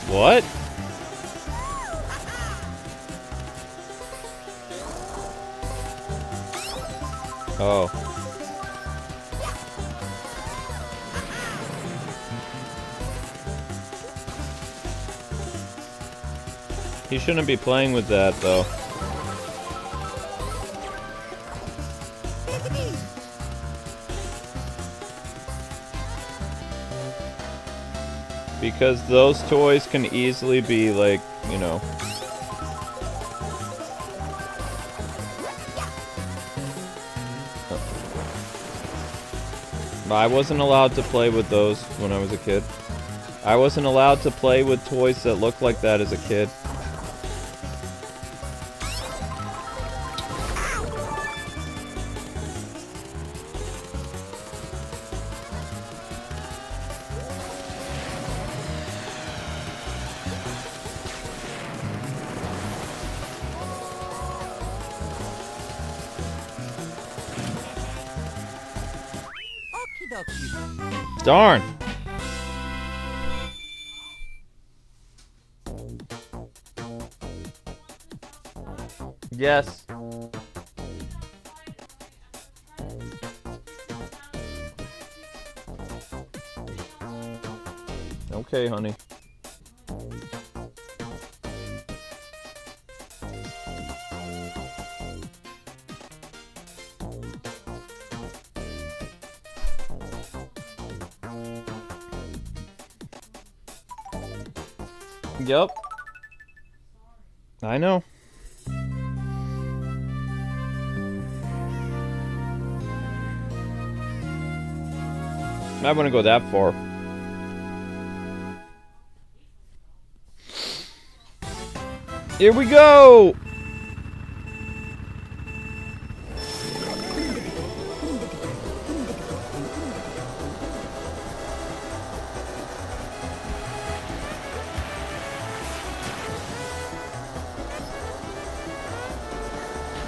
What? Oh. He shouldn't be playing with that, though. Because those toys can easily be, like, you know... I wasn't allowed to play with those when I was a kid. I wasn't allowed to play with toys that looked like that as a kid. Darn! Yes. Okay, honey. Yep. I know. I wouldn't go that far. Here we go!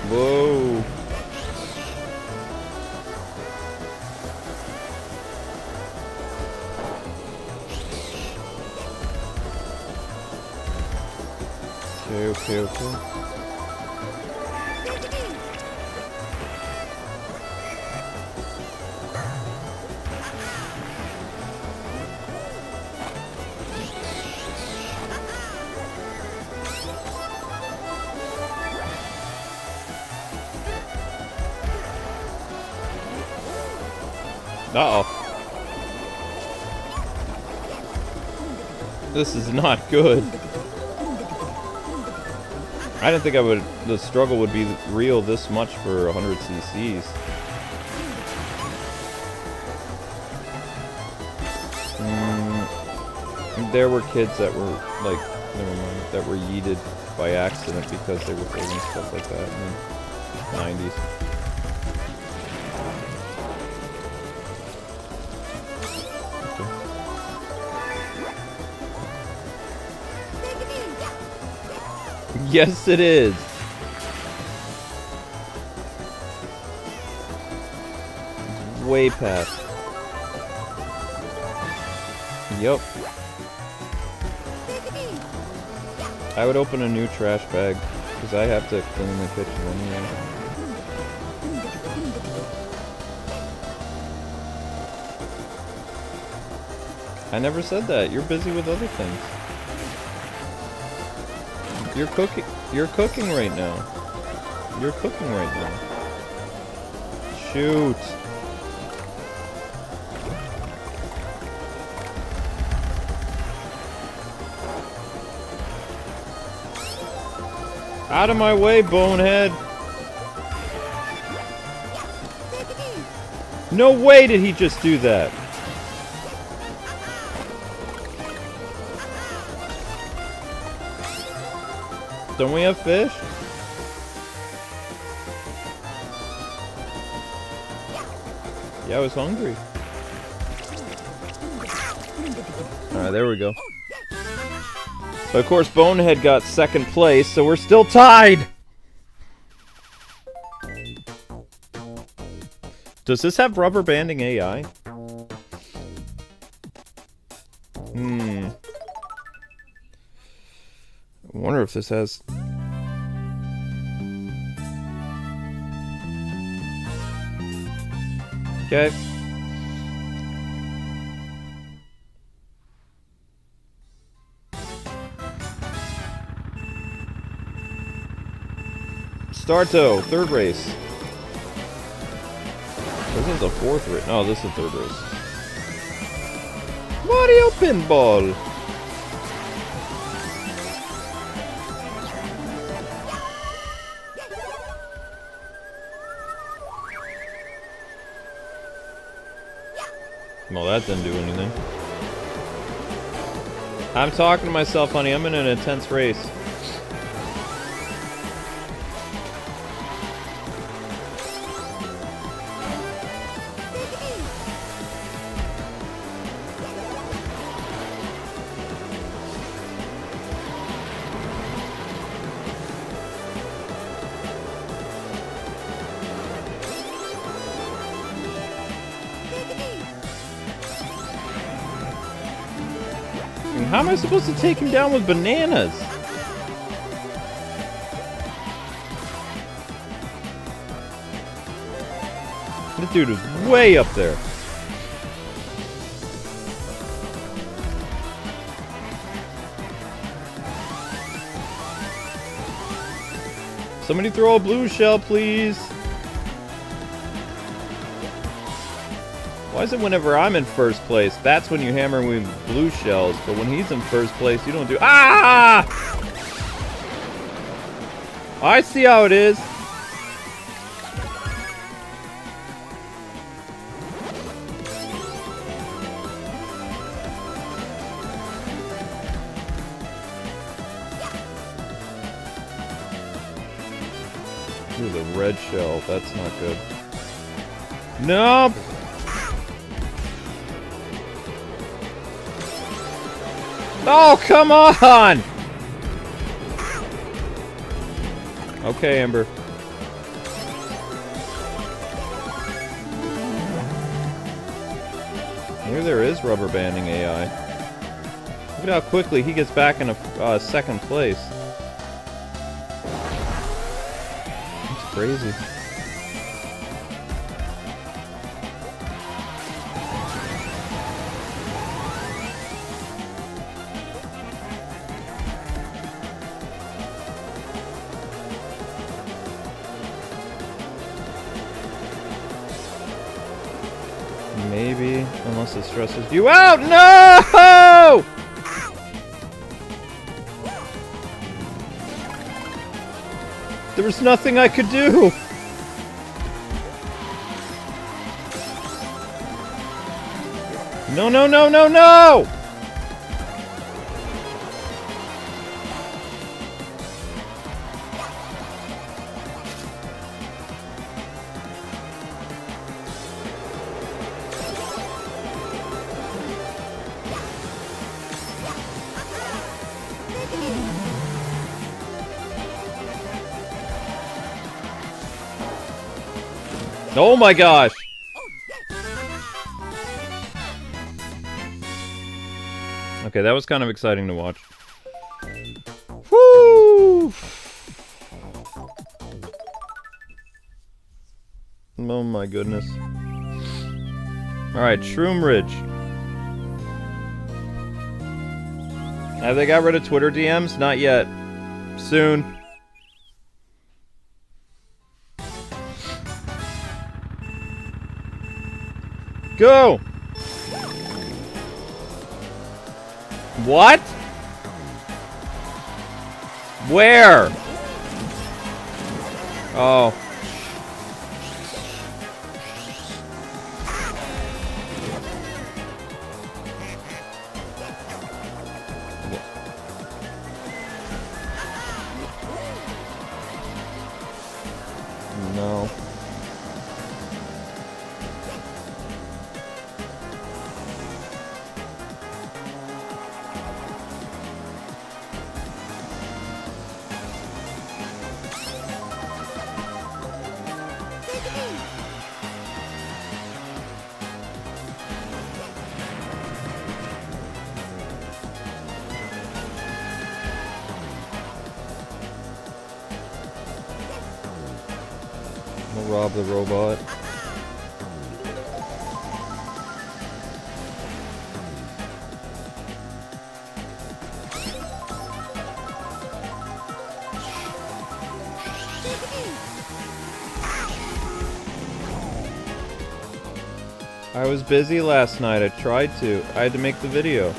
Whoa. Okay. Uh-oh. This is not good. I didn't think the struggle would be real this much for 100 cc's. There were kids that were, like, never mind, that were yeeted by accident because they were playing stuff like that in the 90s. Yes, it is. It's way past. Yep. I would open a new trash bag because I have to clean the kitchen anyway. I never said that. You're busy with other things. You're cooking. You're cooking right now. You're cooking right now. Shoot. Out of my way, bonehead. No way did he just do that. Don't we have fish? Yeah, I was hungry. Alright, there we go. But of course, Bonehead got second place, so we're still tied! Does this have rubber banding AI? I wonder if this has... Okay. Starto, third race. This is the fourth race. No, this is the third race. Mario Pinball! Well, that didn't do anything. I'm talking to myself, honey. I'm in an intense race. How am I supposed to take him down with bananas? This dude is way up there. Somebody throw a blue shell, please. Why is it whenever I'm in first place, that's when you hammer with blue shells, but when he's in first place, you don't do— Ah! I see how it is. Ooh, the red shell, that's not good. Nope! Oh, come on! Okay, Amber. Maybe there is rubber banding AI. Look at how quickly he gets back in a second place. That's crazy. Maybe, unless it stresses you out. No! There was nothing I could do. No, no, no, no, no! Oh my gosh! Okay, that was kind of exciting to watch. Woo! Oh my goodness. Alright, Shroom Ridge. Have they got rid of Twitter DMs? Not yet. Soon. Go! What? Where? Oh. We'll rob the robot. I was busy last night. I tried to. I had to make the video.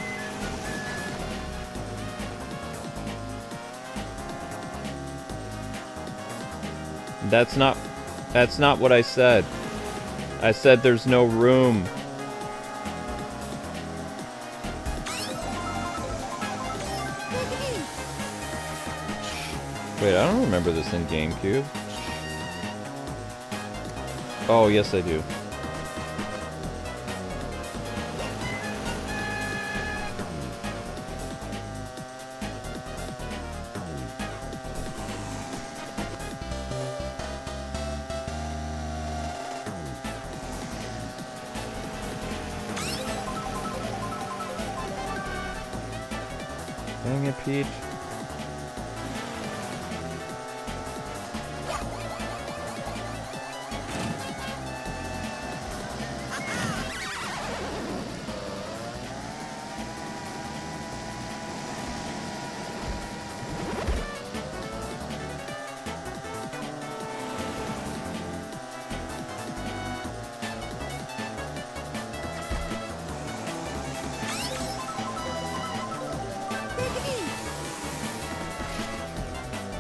That's not what I said. I said there's no room. Wait, I don't remember this in GameCube. Oh, yes I do. Dang it, Peach.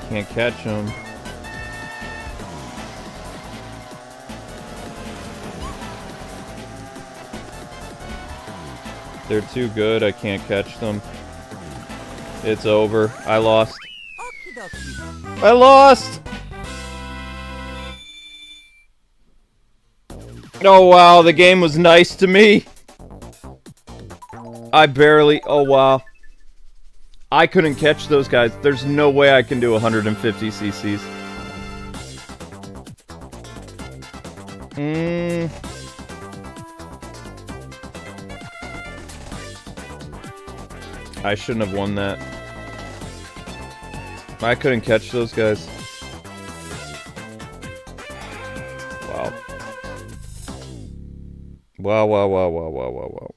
Can't catch them. They're too good, I can't catch them. It's over. I lost. I lost! Oh wow, the game was nice to me. I barely... Oh wow. I couldn't catch those guys. There's no way I can do 150 cc's. I shouldn't have won that. I couldn't catch those guys. Wow. Wow, wow, wow, wow, wow, wow, wow.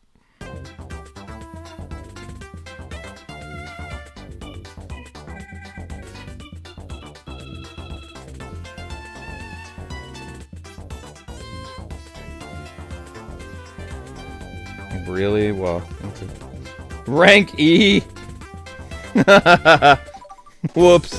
Really? Wow. Okay. Rank E! Whoops.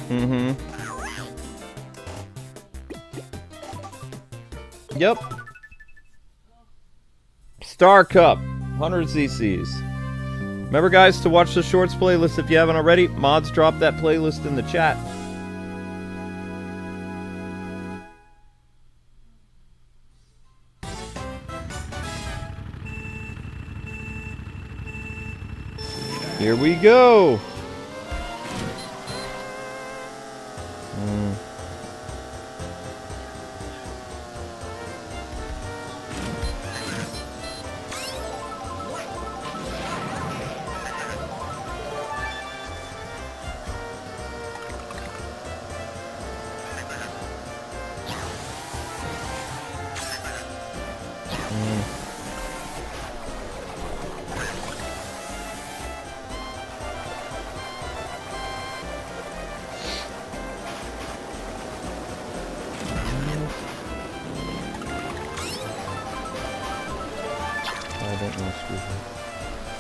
Mm-hmm. Yep. Star Cup, 100 cc's. Remember, guys, to watch the shorts playlist if you haven't already. Mods, drop that playlist in the chat. Here we go.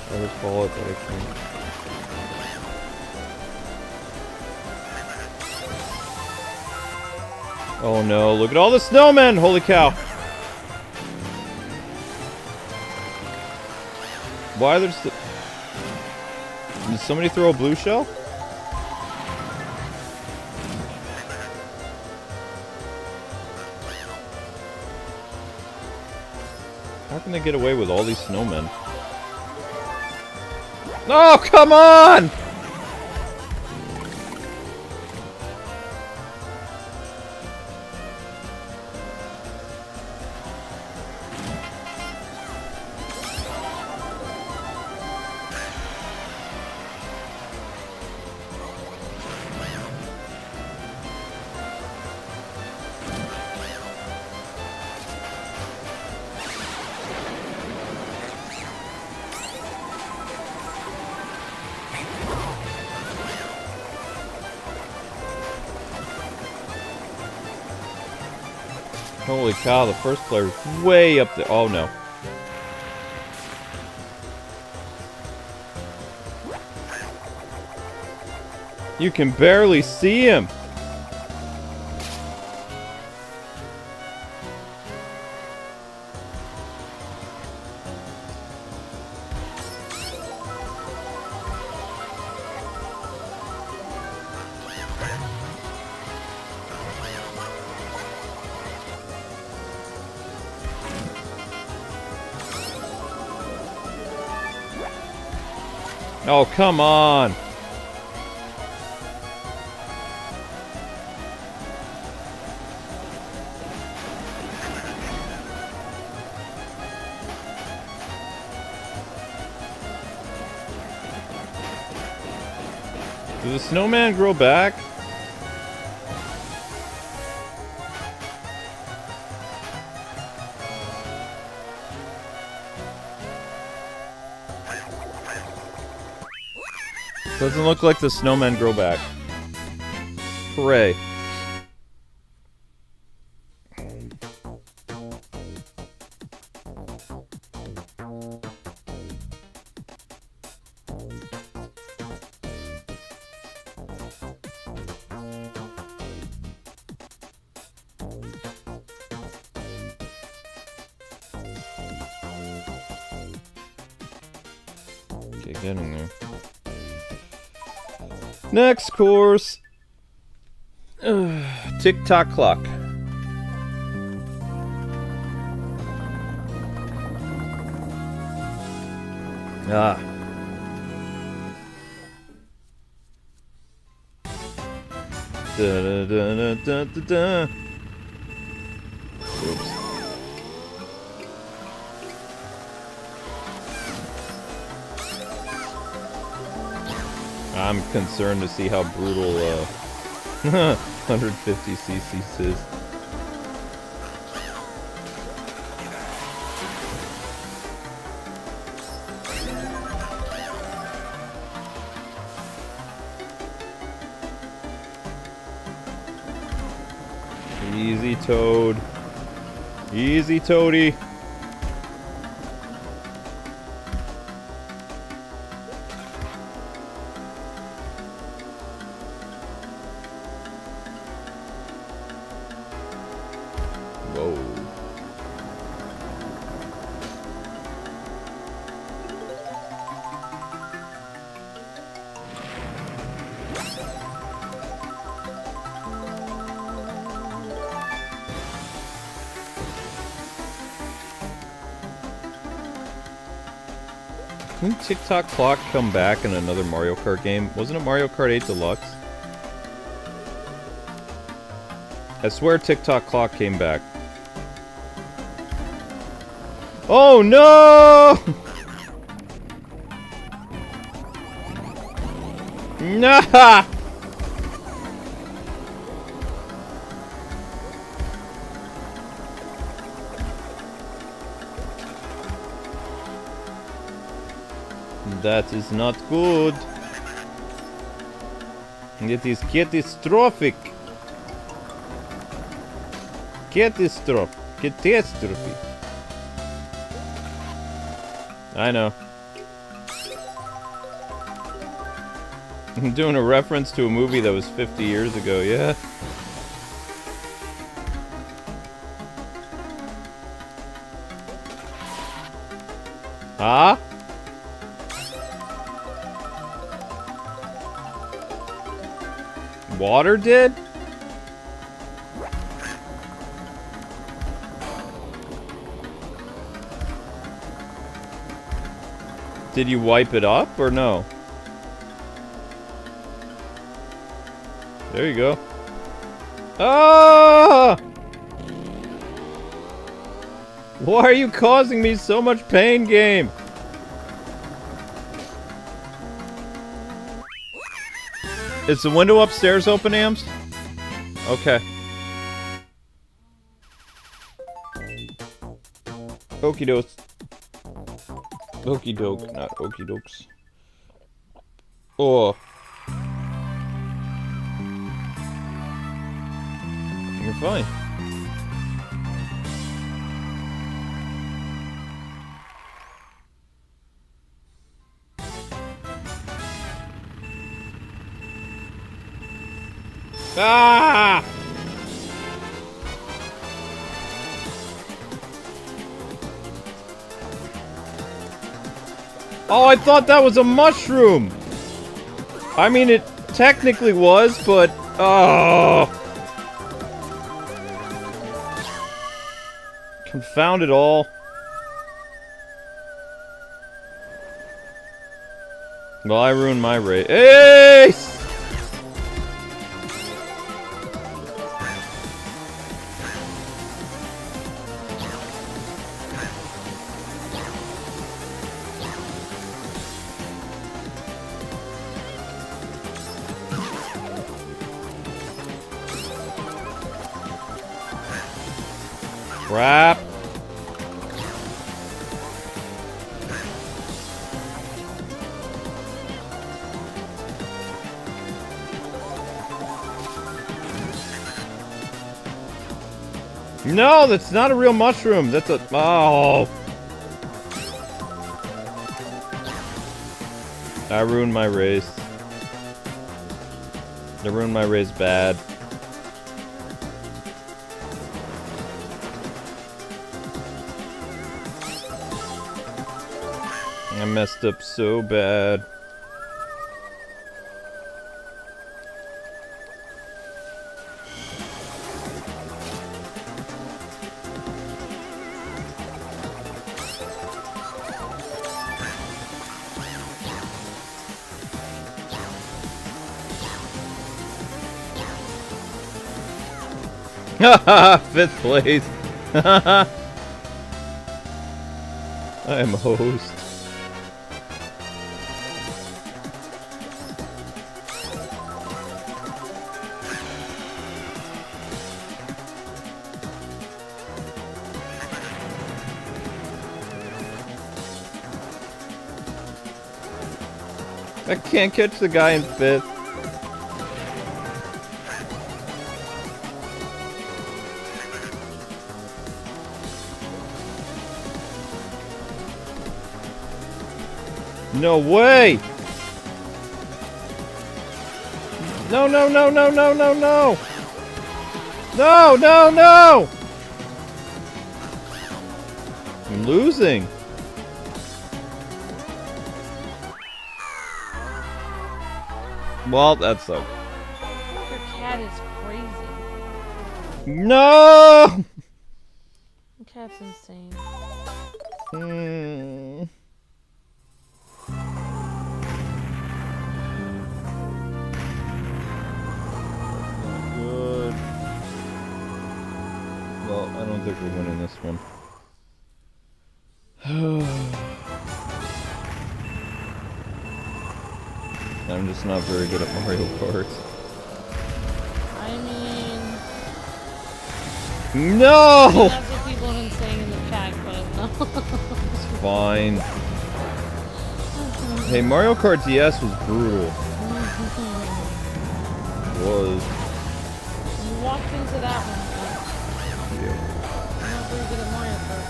I would call it, but I can't. Oh no, look at all the snowmen! Holy cow! Why there's the... Did somebody throw a blue shell? How can they get away with all these snowmen? Oh, come on! Holy cow, the first player's way up there. Oh no. You can barely see him. Oh, come on. Does the snowman grow back? Doesn't look like the snowmen grow back. Hooray. Okay, getting there. Next course. Tick-tock clock. Ah. Da da da da da da. Oops. I'm concerned to see how brutal 150 cc's is. Easy, Toad. Easy, Toady. Whoa. Didn't Tick-tock clock come back in another Mario Kart game? Wasn't it Mario Kart 8 Deluxe? I swear Tick-tock clock came back. Oh no! Nah! That is not good. It is catastrophic. Catastrophe. I know. I'm doing a reference to a movie that was 50 years ago, yeah? Huh? Water did? Did you wipe it up or no? There you go. Ah! Why are you causing me so much pain, game? Is the window upstairs open, Ams? Okay. Okie dokes. Okie doke, not okie dokes. Oh. You're fine. Ah! Oh, I thought that was a mushroom! I mean, it technically was, but... Oh! Confound it all. Well, I ruined my race. Ace! Crap. No, that's not a real mushroom. That's a... Oh. I ruined my race. I ruined my race bad. I messed up so bad. Haha, 5th place. I am a host. I can't catch the guy in 5th. No way! No, no, no, no, no, no, no! No, no, no! I'm losing. Well, that's so. Your cat is crazy. No! The cat's insane. Good. Well, I don't think we're winning this one. I'm just not very good at Mario Kart. I mean... No! That's what people have been saying in the chat, but no. It's fine. Hey, Mario Kart DS was brutal. It was. You walked into that one, but Yeah. I'm not very good at Mario Kart.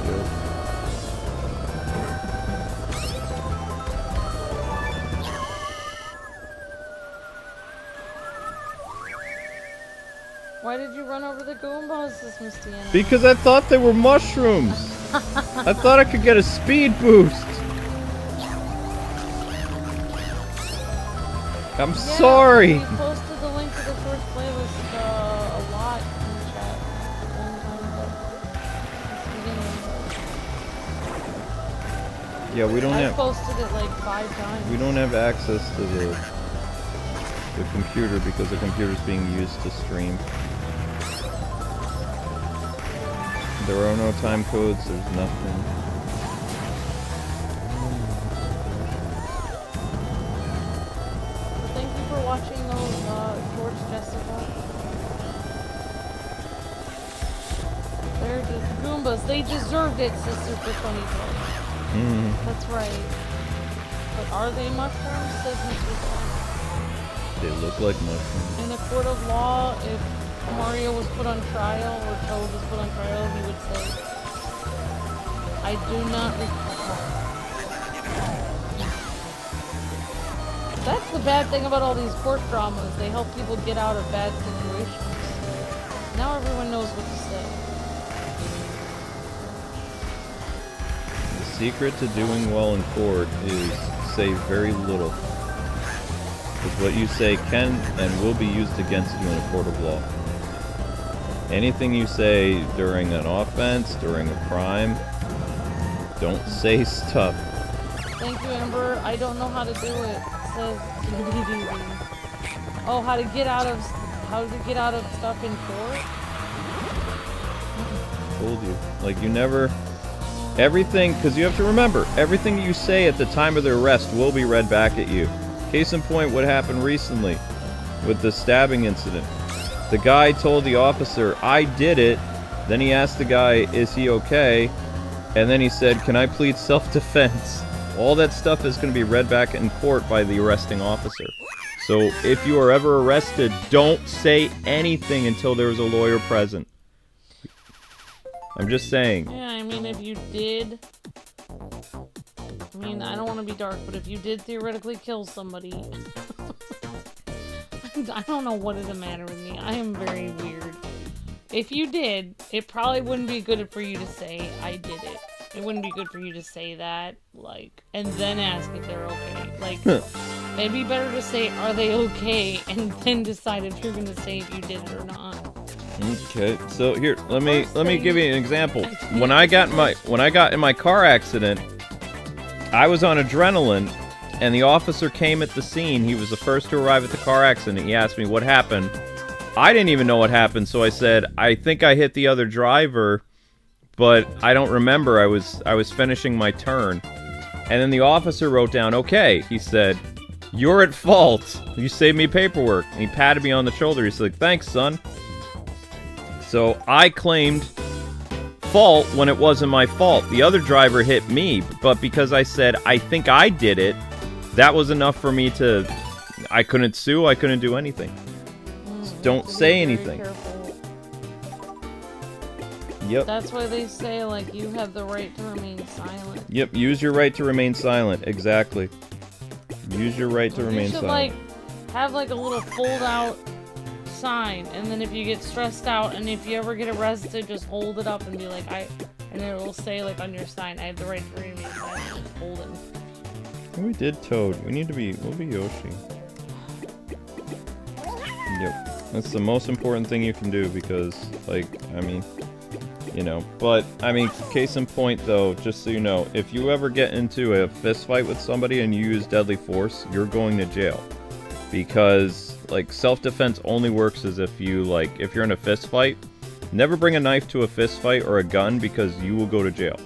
Yep. Why did you run over the Goombas, this Misty Anna? Because I thought they were mushrooms. I thought I could get a speed boost. I'm sorry. We posted the link to the first playlist a lot in the chat a long time ago. Yeah, we don't I have. posted it like 5 times. We don't have access to the computer because the computer's being used to stream. There are no time codes. There's nothing. Thank you for watching those shorts, Jessica. They're just Goombas. They deserved it, Sister, for 2012. That's right. But are they mushrooms? Says Mr. Ball. They look like mushrooms. In a court of law, if Mario was put on trial or Toad was put on trial, he would say, I do not recall. That's the bad thing about all these court dramas. They help people get out of bad situations. Now everyone knows what to say. The secret to doing well in court is say very little. Because what you say can and will be used against you in a court of law. Anything you say during an offense, during a crime, don't say stuff. Thank you, Amber. I don't know how to do it. Says oh, how to get out of stuff in court? Told you. Like, you never... Everything... Because you have to remember, everything you say at the time of the arrest will be read back at you. Case in point, what happened recently with the stabbing incident. The guy told the officer, I did it. Then he asked the guy, is he okay? And then he said, can I plead self-defense? All that stuff is going to be read back in court by the arresting officer. So if you are ever arrested, don't say anything until there's a lawyer present. I'm just saying. Yeah, I mean, if you did... I mean, I don't want to be dark, but if you did theoretically kill somebody... I don't know what is the matter with me. I am very weird. If you did, it probably wouldn't be good for you to say, I did it. It wouldn't be good for you to say that, like, and then ask if they're okay. Like, it'd be better to say, are they okay, and then decide if you're gonna say if you did it or not. Okay, so here, let me give you an example. When I got in my car accident, I was on adrenaline, and the officer came at the scene. He was the first to arrive at the car accident. He asked me what happened. I didn't even know what happened, so I said, I think I hit the other driver, but I don't remember. I was finishing my turn. And then the officer wrote down, okay, he said, you're at fault. You saved me paperwork. And he patted me on the shoulder. He said, thanks, son. So I claimed fault when it wasn't my fault. The other driver hit me, but because I said, I think I did it, that was enough for me to... I couldn't sue, I couldn't do anything. Don't say anything. Yep. That's why they say, like, you have the right to remain silent. Yep, use your right to remain silent. Exactly. Use your right to remain silent. You should, like, have, like, a little fold-out sign, and then if you get stressed out, and if you ever get arrested, just hold it up and be like, and it will say, like, on your sign, I have the right to remain silent. Just hold it. We did Toad. We'll be Yoshi. Yep. That's the most important thing you can do because, like, I mean, you know. But, I mean, case in point, though, just so you know, if you ever get into a fist fight with somebody and you use deadly force, you're going to jail. Because, like, self-defense only works as if you, like, if you're in a fist fight, never bring a knife to a fist fight or a gun because you will go to jail.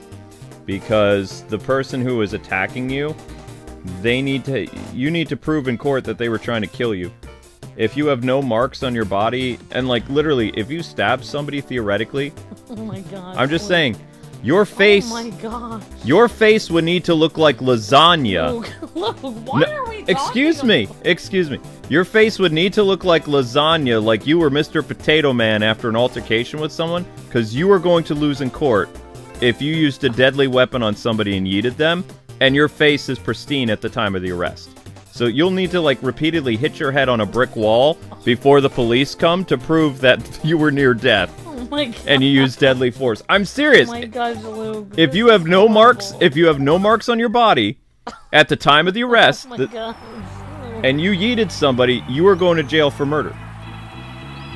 Because the person who is attacking you, you need to prove in court that they were trying to kill you. If you have no marks on your body, and like literally, if you stab somebody theoretically, oh my god! I'm just saying, your face, oh my god, your face would need to look like lasagna. Look, why are we? Excuse me. Your face would need to look like lasagna, like you were Mr. Potato Man after an altercation with someone, because you are going to lose in court if you used a deadly weapon on somebody and yeeted them, and your face is pristine at the time of the arrest. So you'll need to, like, repeatedly hit your head on a brick wall before the police come to prove that you were near death. Oh my god. And you used deadly force. I'm serious. Oh my gosh, Luke. If you have no marks, on your body at the time of the arrest, oh my god. and you yeeted somebody, you are going to jail for murder.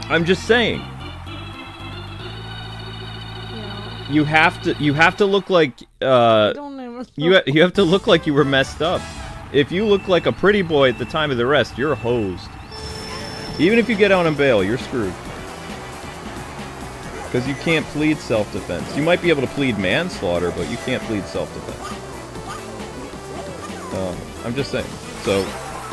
I'm just saying. Yeah. You have to look like you have to look like you were messed up. If you look like a pretty boy at the time of the arrest, you're hosed. Even if you get out on bail, you're screwed. Because you can't plead self-defense. You might be able to plead manslaughter, but you can't plead self-defense. I'm just saying. So,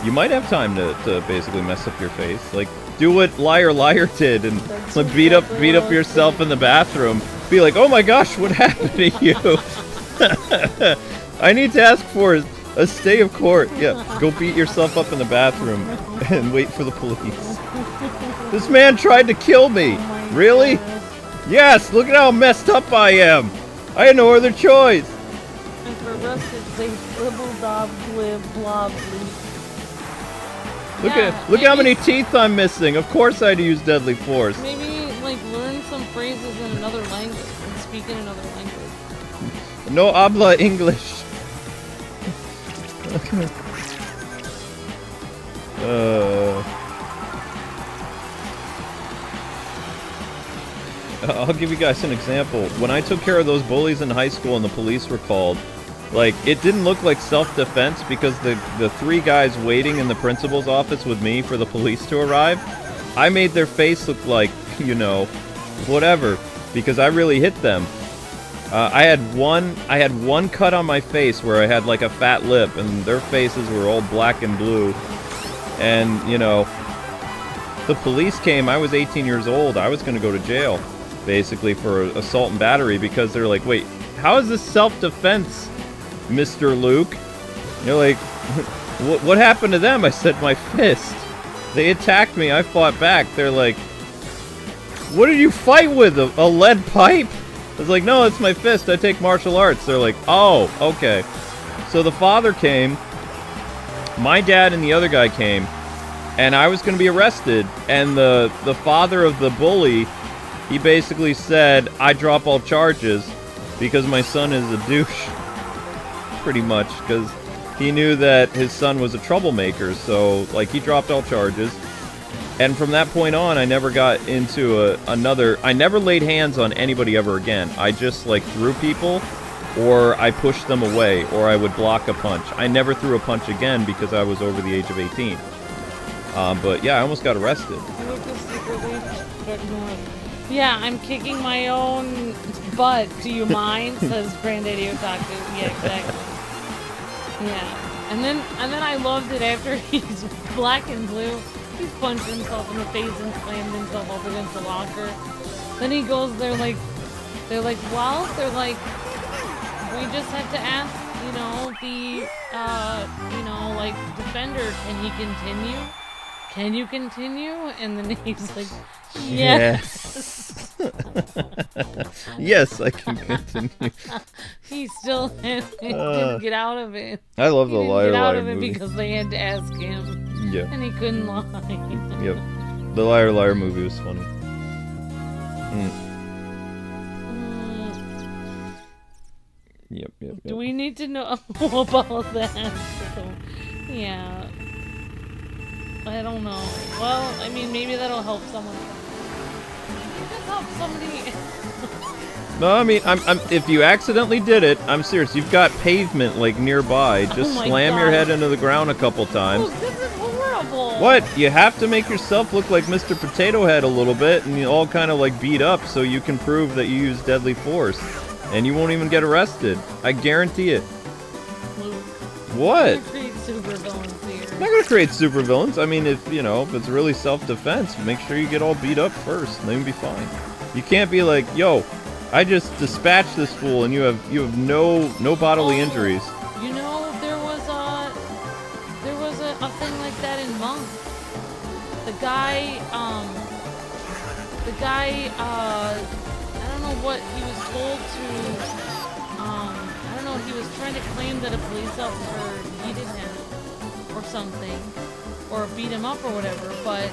you might have time to basically mess up your face. Like, do what Liar did and like, beat up yourself in the bathroom. Be like, oh my gosh, what happened to you? I need to ask for a stay of court. Yeah, go beat yourself up in the bathroom and wait for the police. This man tried to kill me. Really? Yes, look at how messed up I am. I had no other choice. And for arrested, they dribble, dob, glib, blob, bleep. Look how many teeth I'm missing. Of course I'd use deadly force. Maybe like learn some phrases in another language and speak in another language. No habla English. I'll give you guys an example. When I took care of those bullies in high school and the police were called, like, it didn't look like self-defense because the 3 guys waiting in the principal's office with me for the police to arrive, I made their face look like, you know, whatever, because I really hit them. I had one cut on my face where I had like a fat lip, and their faces were all black and blue. And, you know, the police came. I was 18 years old. I was going to go to jail, basically, for assault and battery, because they're like, wait, how is this self-defense, Mr. Luke? And you're like, what happened to them? I said, my fist. They attacked me. I fought back. They're like, what did you fight with? A lead pipe? I was like, no, it's my fist. I take martial arts. They're like, oh, okay. So the father came. My dad and the other guy came. And I was going to be arrested. And the father of the bully, he basically said, I drop all charges because my son is a douche. Pretty much. Because he knew that his son was a troublemaker. So, like, he dropped all charges. And from that point on, I never got into I never laid hands on anybody ever again. I just, like, threw people, or I pushed them away, or I would block a punch. I never threw a punch again because I was over the age of 18. But yeah, I almost got arrested. Yeah, I'm kicking my own butt. Do you mind? Says Granddaddy Otaku. Yeah, exactly. Yeah. And then I loved it after he's black and blue. He punched himself in the face and slammed himself up against the locker. Then he goes, they're like, well, they're like, we just have to ask, you know, the, you know, like, defender, can he continue? Can you continue? And then he's like, yes. Yes, I can continue. He still didn't get out of it. I love the liar get out liar of it movie. because they had to ask him. Yeah. And he couldn't lie. Yep. The liar liar movie was funny. Yep. Do we need to know about that? So, yeah. I don't know. Well, I mean, maybe that'll help someone. Just help somebody. No, I mean, I'm if you accidentally did it, I'm serious. You've got pavement like nearby. Just slam your head into the ground a couple times. Oh, this is horrible. What? You have to make yourself look like Mr. Potato Head a little bit, and you all kind of like beat up, so you can prove that you use deadly force, and you won't even get arrested. I guarantee it. Luke, what? create supervillains here. I'm not gonna create supervillains. I mean, if it's really self-defense, make sure you get all beat up first, and then you'll be fine. You can't be like, yo, I just dispatched this fool, and you have no bodily injuries. You know, there was a thing like that in Monk. The guy, I don't know what he was told to, I don't know, he was trying to claim that a police officer needed him or something, or beat him up or whatever, but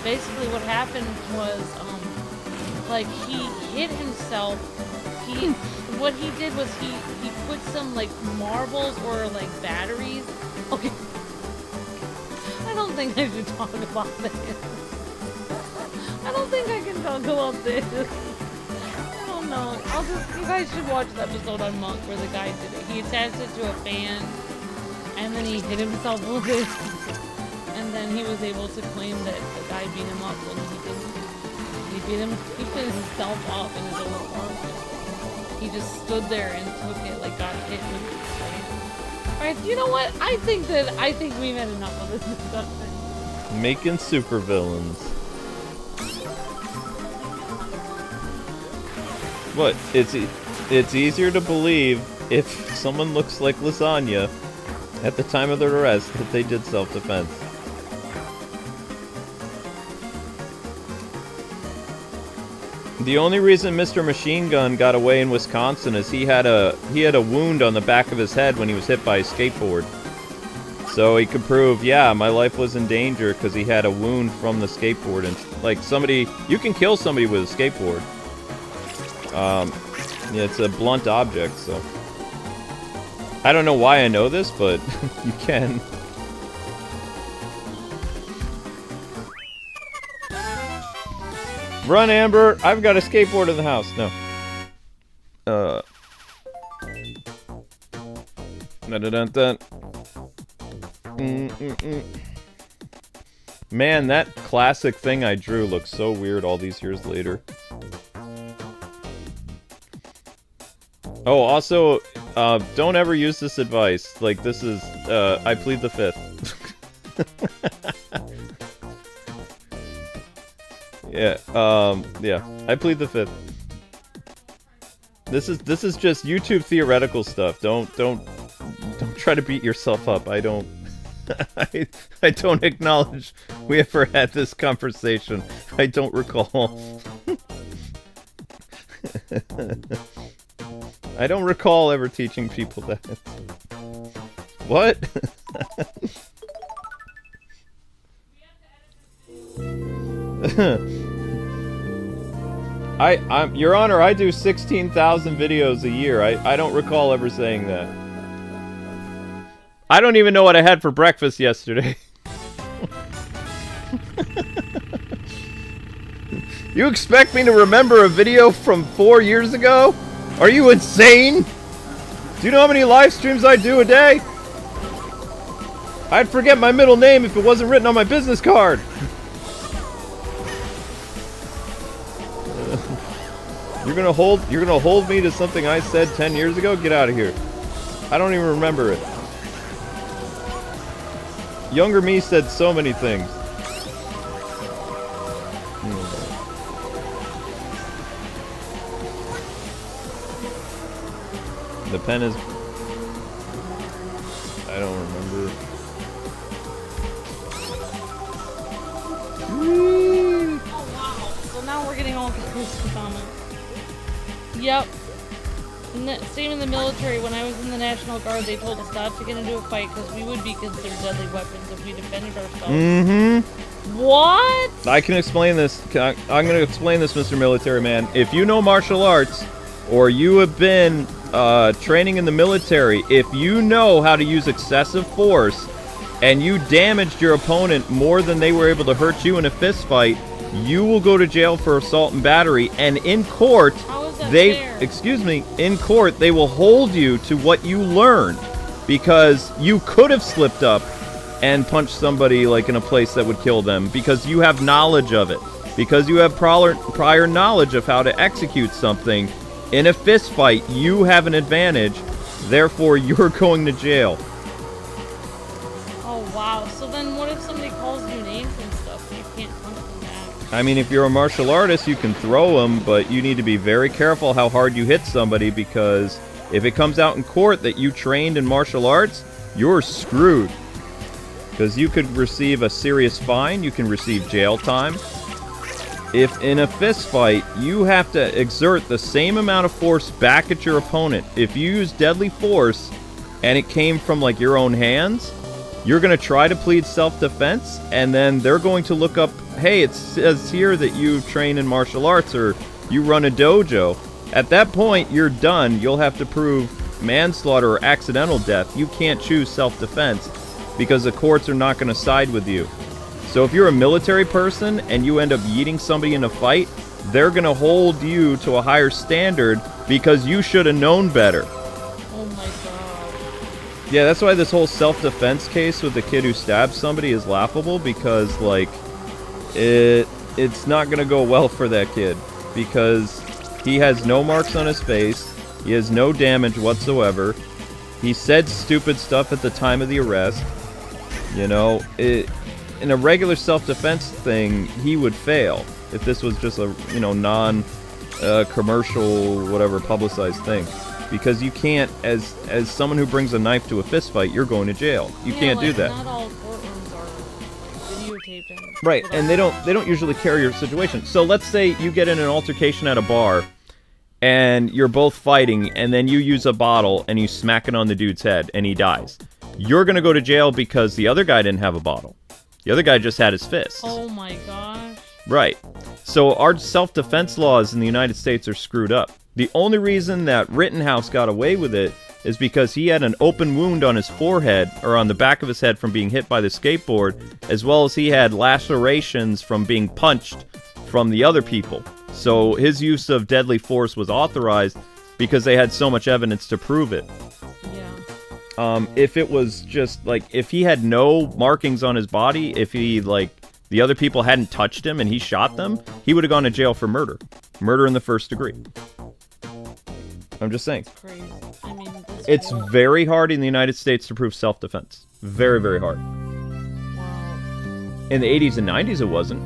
basically what happened was, like, he hit himself. What he did was he put some, like, marbles or, like, batteries. Okay. I don't think I should talk about this. I don't think I can talk about this. I don't know. You guys should watch the episode on Monk where the guy did it. He attached it to a fan, and then he hit himself with it. And then he was able to claim that the guy beat him up when he didn't. He beat himself up in his own apartment. He just stood there and took it, like, got hit with it. Alright, you know what? I think we've had enough of this discussion. Making supervillains. What? It's easier to believe if someone looks like lasagna at the time of their arrest that they did self-defense. The only reason Mr. Machine Gun got away in Wisconsin is he had a wound on the back of his head when he was hit by a skateboard. So he could prove, yeah, my life was in danger because he had a wound from the skateboard. And like somebody, you can kill somebody with a skateboard. Yeah, it's a blunt object, so. I don't know why I know this, but you can. Run, Amber! I've got a skateboard in the house. No. Dun-dun-dun-dun. Man, that classic thing I drew looks so weird all these years later. Oh, also, don't ever use this advice. Like, this is, I plead the fifth. Yeah, yeah, I plead the fifth. This is just YouTube theoretical stuff. Don't try to beat yourself up. I don't I don't acknowledge we ever had this conversation. I don't recall. I don't recall ever teaching people that. What? Your Honor, I do 16,000 videos a year. I don't recall ever saying that. I don't even know what I had for breakfast yesterday. You expect me to remember a video from 4 years ago? Are you insane? Do you know how many live streams I do a day? I'd forget my middle name if it wasn't written on my business card. You're gonna hold me to something I said 10 years ago? Get out of here. I don't even remember it. Younger me said so many things. The pen is... I don't remember. Oh wow, so now we're getting all confused with comments. Yep. Same in the military. When I was in the National Guard, they told us not to get into a fight because we would be considered deadly weapons if we defended ourselves. Mm-hmm. What? I can explain this. I'm going to explain this, Mr. Military Man. If you know martial arts, or you have been training in the military, if you know how to use excessive force, and you damaged your opponent more than they were able to hurt you in a fist fight, you will go to jail for assault and battery, and in court... in court, they will hold you to what you learned, because you could have slipped up and punched somebody like in a place that would kill them, because you have knowledge of it, because you have prior knowledge of how to execute something. In a fist fight, you have an advantage, therefore you're going to jail. Oh wow, so then what if somebody calls you names and stuff? You can't punch them back. I mean, if you're a martial artist, you can throw them, but you need to be very careful how hard you hit somebody, because if it comes out in court that you trained in martial arts, you're screwed. Because you could receive a serious fine, you can receive jail time. If in a fist fight, you have to exert the same amount of force back at your opponent. If you use deadly force, and it came from like your own hands, you're going to try to plead self-defense, and then they're going to look up, hey, it says here that you train in martial arts or you run a dojo. At that point, you're done. You'll have to prove manslaughter or accidental death. You can't choose self-defense because the courts are not going to side with you. So if you're a military person and you end up yeeting somebody in a fight, they're going to hold you to a higher standard because you should have known better. Oh my god. Yeah, that's why this whole self-defense case with the kid who stabbed somebody is laughable, because, like, it's not going to go well for that kid, because he has no marks on his face, he has no damage whatsoever, he said stupid stuff at the time of the arrest, you know, in a regular self-defense thing, he would fail if this was just a, you know, non-commercial, whatever, publicized thing. Because you can't, as someone who brings a knife to a fist fight, you're going to jail. You can't do that. Not all courtrooms are videotaped. Right, and they don't usually carry your situation. So let's say you get in an altercation at a bar, and you're both fighting, and then you use a bottle and you smack it on the dude's head, and he dies. You're going to go to jail because the other guy didn't have a bottle. The other guy just had his fist. Oh my gosh. Right. So our self-defense laws in the United States are screwed up. The only reason that Rittenhouse got away with it is because he had an open wound on his forehead, or on the back of his head from being hit by the skateboard, as well as he had lacerations from being punched from the other people. So his use of deadly force was authorized because they had so much evidence to prove it. Yeah. If it was just, like, if he had no markings on his body, if he, like, the other people hadn't touched him and he shot them, he would have gone to jail for murder. Murder in the first degree. I'm just saying. It's crazy. I mean, it's very hard in the United States to prove self-defense. Very, very hard. Wow. In the 80s and 90s, it wasn't.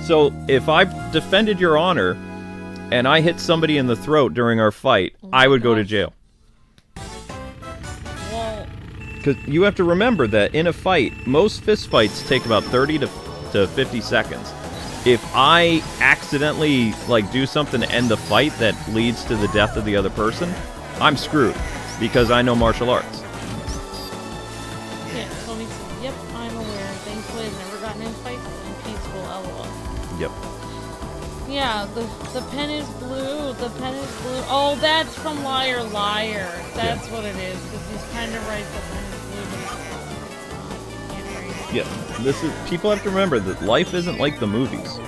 So, if I defended your honor, and I hit somebody in the throat during our fight, I would go to jail. Well... Because you have to remember that in a fight, most fist fights take about 30 to 50 seconds. If I accidentally, like, do something to end the fight that leads to the death of the other person, I'm screwed. Because I know martial arts. Yeah, so me too. Yep, I'm aware. Thankfully, I've never gotten in fights in peaceful, LOL. Yep. Yeah, the pen is blue. The pen is blue. Oh, that's from Liar Liar. That's what it is. Because he's kind of right. The pen is blue, but it's not. You can't read it. Yeah. This is. People have to remember that life isn't like the movies.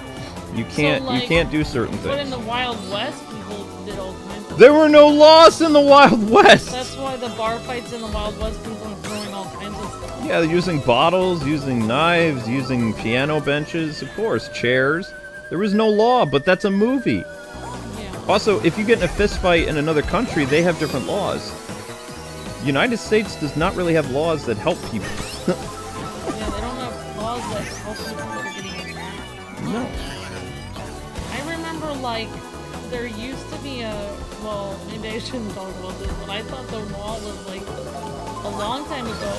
You can't. So, like, you can't do certain things. But in the Wild West, people did all kinds of. There were no laws in the Wild West. That's why the bar fights in the Wild West, people are throwing all kinds of stuff. Yeah, they're using bottles, using knives, using piano benches, of course, chairs. There was no law, but that's a movie. Yeah. Also, if you get in a fist fight in another country, they have different laws. United States does not really have laws that help people. Yeah, they don't have laws that help people that are getting attacked. No. I remember, like, there used to be well, maybe I shouldn't talk about this, but I thought the law was, like, a long time ago.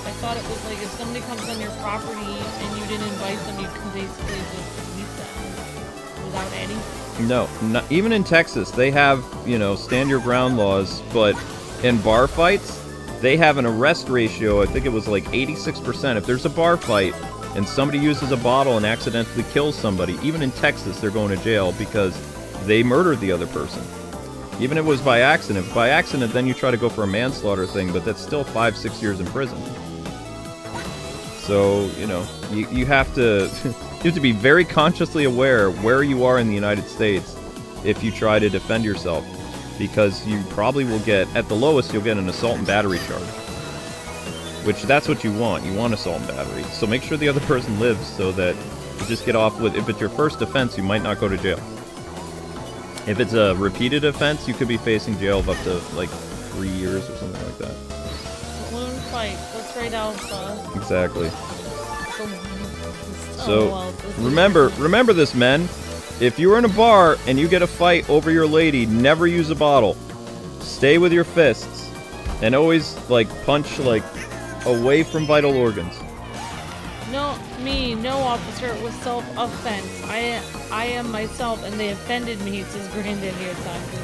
I thought it was, like, if somebody comes on your property and you didn't invite them, you can basically just leave them without anything. No, not, even in Texas, they have, you know, stand your ground laws, but in bar fights, they have an arrest ratio, I think it was like 86%. If there's a bar fight and somebody uses a bottle and accidentally kills somebody, even in Texas, they're going to jail because they murdered the other person. Even if it was by accident. If by accident, then you try to go for a manslaughter thing, but that's still 5-6 years in prison. So, you know, you have to you have to be very consciously aware where you are in the United States if you try to defend yourself, because you probably will get, at the lowest, you'll get an assault and battery charge. Which, that's what you want. You want assault and battery. So make sure the other person lives so that you just get off with, if it's your first offense, you might not go to jail. If it's a repeated offense, you could be facing jail of up to, like, 3 years or something like that. Balloon fight. That's right, Alpha. Exactly. So, remember this, men. If you're in a bar and you get a fight over your lady, never use a bottle. Stay with your fists. And always, like, punch, like, away from vital organs. No, officer, it was self-offense. I am myself, and they offended me, says Granddaddy Otaku.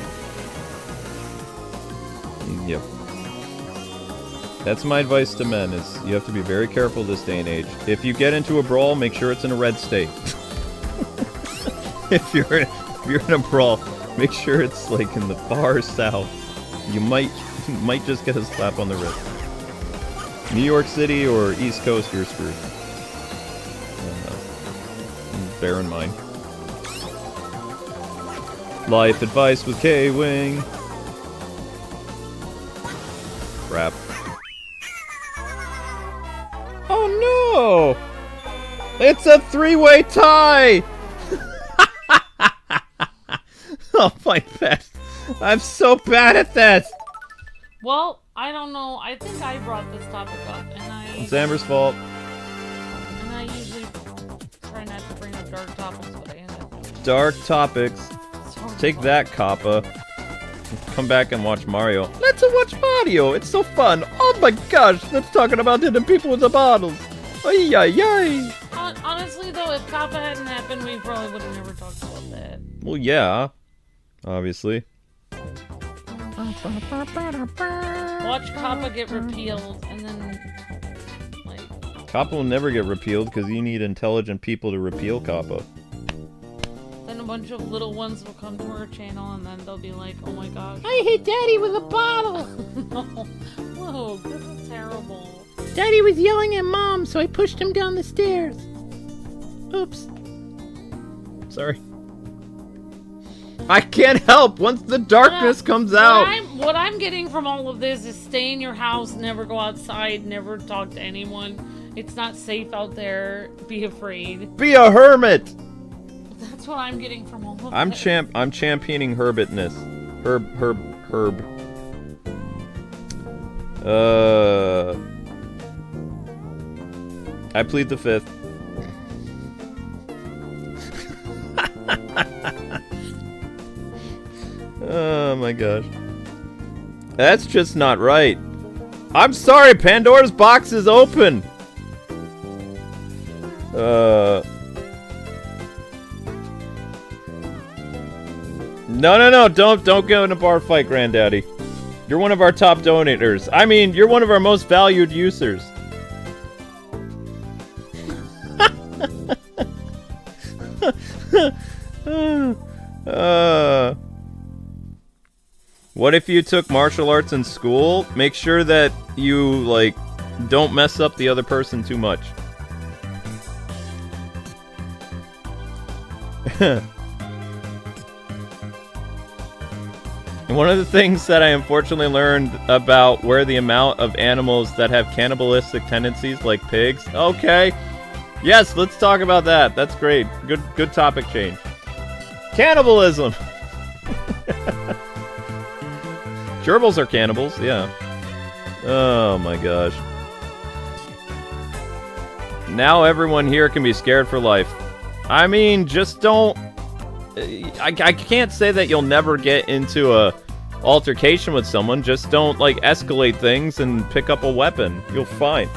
Yep. That's my advice to men, is you have to be very careful this day and age. If you get into a brawl, make sure it's in a red state. if you're in a brawl, make sure it's, like, in the far south. You might just get a slap on the wrist. New York City or East Coast, you're screwed. Bear in mind. Life advice with K-Wing. Crap. Oh no! It's a three-way tie! Oh my god. I'm so bad at that! Well, I don't know. I think I brought this topic up, and It's Amber's fault. And I usually try not to bring up dark topics, but I end up. Dark topics. Take that, Kappa. Come back and watch Mario. Let's watch Mario! It's so fun! Oh my gosh! Let's talking about hitting people with the bottles! Ay ay ay! Honestly though, if Kappa hadn't happened, we probably would have never talked about that. Well, yeah. Obviously. Watch Kappa get repealed, and then, like... Kappa will never get repealed because you need intelligent people to repeal Kappa. Then a bunch of little ones will come to our channel, and then they'll be like, oh my gosh. I hit Daddy with a bottle. No. Whoa, this is terrible. Daddy was yelling at Mom, so I pushed him down the stairs. Oops. Sorry. I can't help once the darkness comes out. What I'm getting from all of this is stay in your house, never go outside, never talk to anyone. It's not safe out there. Be afraid. Be a hermit. That's what I'm getting from all of I'm this. I'm championing herbitness. Herb. I plead the fifth. Oh my gosh. That's just not right. I'm sorry, Pandora's box is open. No, don't go in a bar fight, Granddaddy. You're one of our top donators. I mean, you're one of our most valued users. What if you took martial arts in school? Make sure that you, like, don't mess up the other person too much. One of the things that I unfortunately learned about where the amount of animals that have cannibalistic tendencies, like pigs. Okay. Yes, let's talk about that. That's great. Good topic change. Cannibalism. Gerbils are cannibals, yeah. Oh my gosh. Now everyone here can be scared for life. I mean, just don't... I can't say that you'll never get into a altercation with someone. Just don't, like, escalate things and pick up a weapon. You'll find.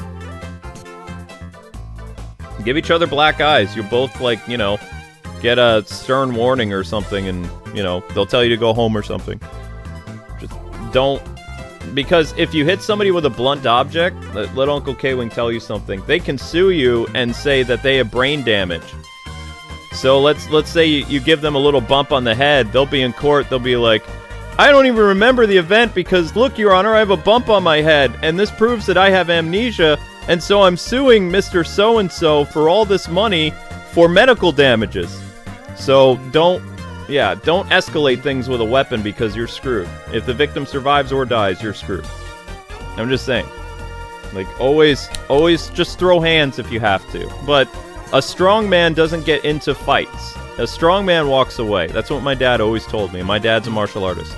Give each other black eyes. You'll both, like, you know, get a stern warning or something, and, you know, they'll tell you to go home or something. Just don't... Because if you hit somebody with a blunt object, let Uncle K-Wing tell you something. They can sue you and say that they have brain damage. So let's say you give them a little bump on the head. They'll be in court. They'll be like, I don't even remember the event because, look, Your Honor, I have a bump on my head, and this proves that I have amnesia, and so I'm suing Mr. So-and-so for all this money for medical damages. So don't escalate things with a weapon because you're screwed. If the victim survives or dies, you're screwed. I'm just saying. Like, always just throw hands if you have to. But a strong man doesn't get into fights. A strong man walks away. That's what my dad always told me. My dad's a martial artist.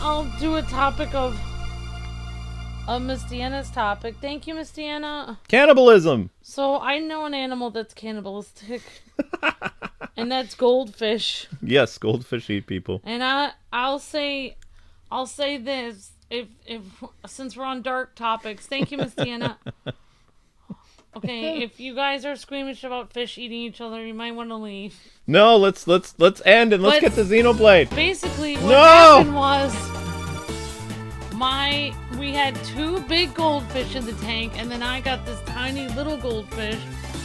I'll do a topic of Miss Deanna's topic. Thank you, Miss Deanna. Cannibalism. So I know an animal that's cannibalistic. And that's goldfish. Yes, goldfish eat people. And I'll say this, if since we're on dark topics, thank you, Miss Deanna. Okay, if you guys are squeamish about fish eating each other, you might want to leave. No, let's end and let's get the Xenoblade. Basically, what happened was we had two big goldfish in the tank, and then I got this tiny little goldfish,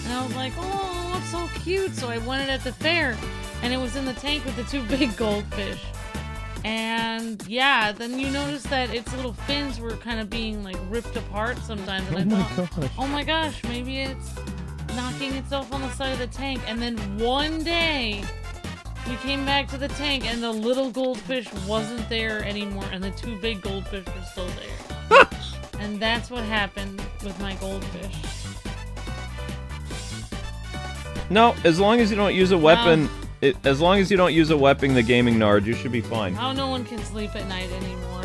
and I was like, oh, it's so cute. So I won it at the fair, and it was in the tank with the two big goldfish. And yeah, then you notice that its little fins were kind of being like ripped apart sometimes. And I thought, oh my gosh, maybe it's knocking itself on the side of the tank. And then one day, we came back to the tank and the little goldfish wasn't there anymore. And the two big goldfish were still there. And that's what happened with my goldfish. No, as long as you don't use a weapon... as long as you don't use a weapon, the gaming nard, you should be fine. How no one can sleep at night anymore.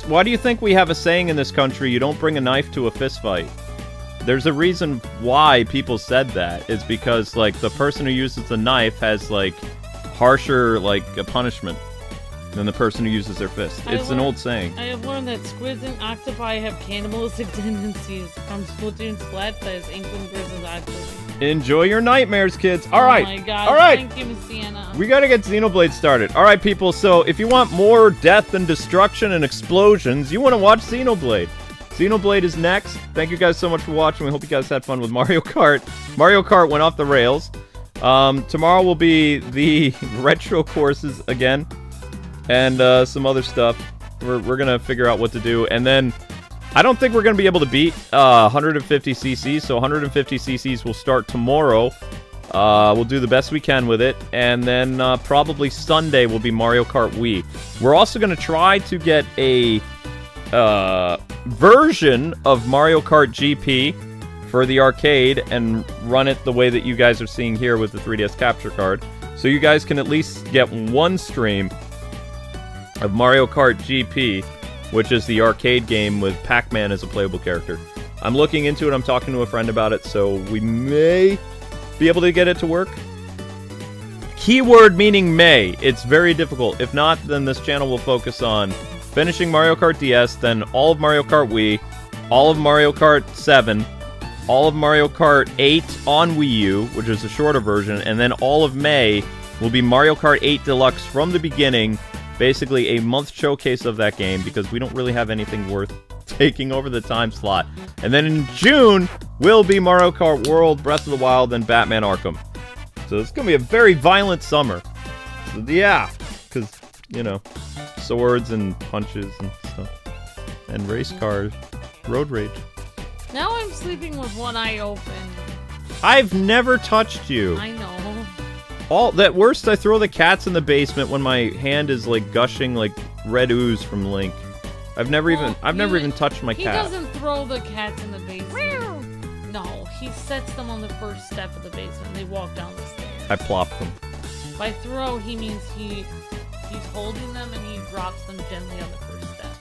Why do you think we have a saying in this country, you don't bring a knife to a fist fight? There's a reason why people said that. It's because, like, the person who uses the knife has, like, harsher, like, a punishment than the person who uses their fist. It's an old saying. I have learned that squids and octopi have cannibalistic tendencies from Splatoon Splatplays, Inkling versus Octopi. Enjoy your nightmares, kids. All Oh right. my gosh. All right. Thank you, Miss Sienna. We gotta get Xenoblade started. All right, people. So if you want more death and destruction and explosions, you want to watch Xenoblade. Xenoblade is next. Thank you guys so much for watching. We hope you guys had fun with Mario Kart. Mario Kart went off the rails. Tomorrow will be the retro courses again, and some other stuff. We're gonna figure out what to do, and then I don't think we're gonna be able to beat 150 cc's. So 150 cc's will start tomorrow. We'll do the best we can with it, and then probably Sunday will be Mario Kart Wii. We're also gonna try to get a version of Mario Kart GP for the arcade and run it the way that you guys are seeing here with the 3DS capture card. So you guys can at least get one stream of Mario Kart GP, which is the arcade game with Pac-Man as a playable character. I'm looking into it, I'm talking to a friend about it, so we may be able to get it to work. Keyword meaning may. It's very difficult. If not, then this channel will focus on finishing Mario Kart DS, then all of Mario Kart Wii, all of Mario Kart 7, all of Mario Kart 8 on Wii U, which is a shorter version, and then all of May will be Mario Kart 8 Deluxe from the beginning, basically a month showcase of that game, because we don't really have anything worth taking over the time slot. And then in June will be Mario Kart World, Breath of the Wild, and Batman Arkham. So it's going to be a very violent summer. So, yeah, because, you know, swords and punches and stuff. And race cars. Road rage. Now I'm sleeping with one eye open. I've never touched you. I know. At worst, I throw the cats in the basement when my hand is like gushing like red ooze from Link. I've never even touched my cat. He doesn't throw the cats in the basement. No, he sets them on the first step of the basement. They walk down the stairs. I plop them. By throw, he means he's holding them and he drops them gently on the first step.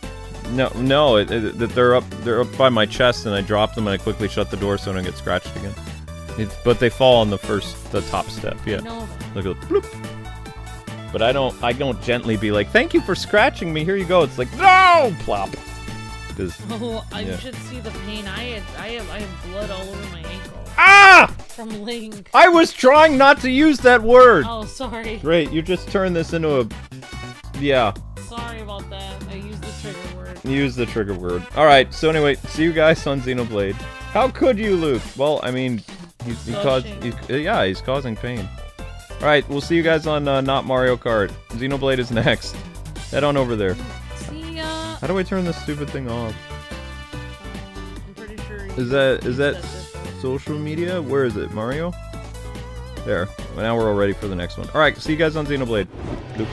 No, they're up by my chest, and I drop them and I quickly shut the door so I don't get scratched again. But they fall on the top step. Yeah. No. Look at the bloop. But I don't gently be like, thank you for scratching me. Here you go. It's like, no, plop. Because You should see the pain. I have blood all over my ankle. Ah! From Link. I was trying not to use that word. Oh, sorry. Great, you just turned this into a... Yeah. Sorry about that. I used the trigger word. Use the trigger word. Alright, so anyway, see you guys on Xenoblade. How could you, Luke? Well, I mean, he's causing pain. Alright, we'll see you guys on Not Mario Kart. Xenoblade is next. Head on over there. See ya. How do I turn this stupid thing off? I'm pretty sure. Is that social media? Where is it? Mario? There. Now we're all ready for the next one. Alright, see you guys on Xenoblade. Luke.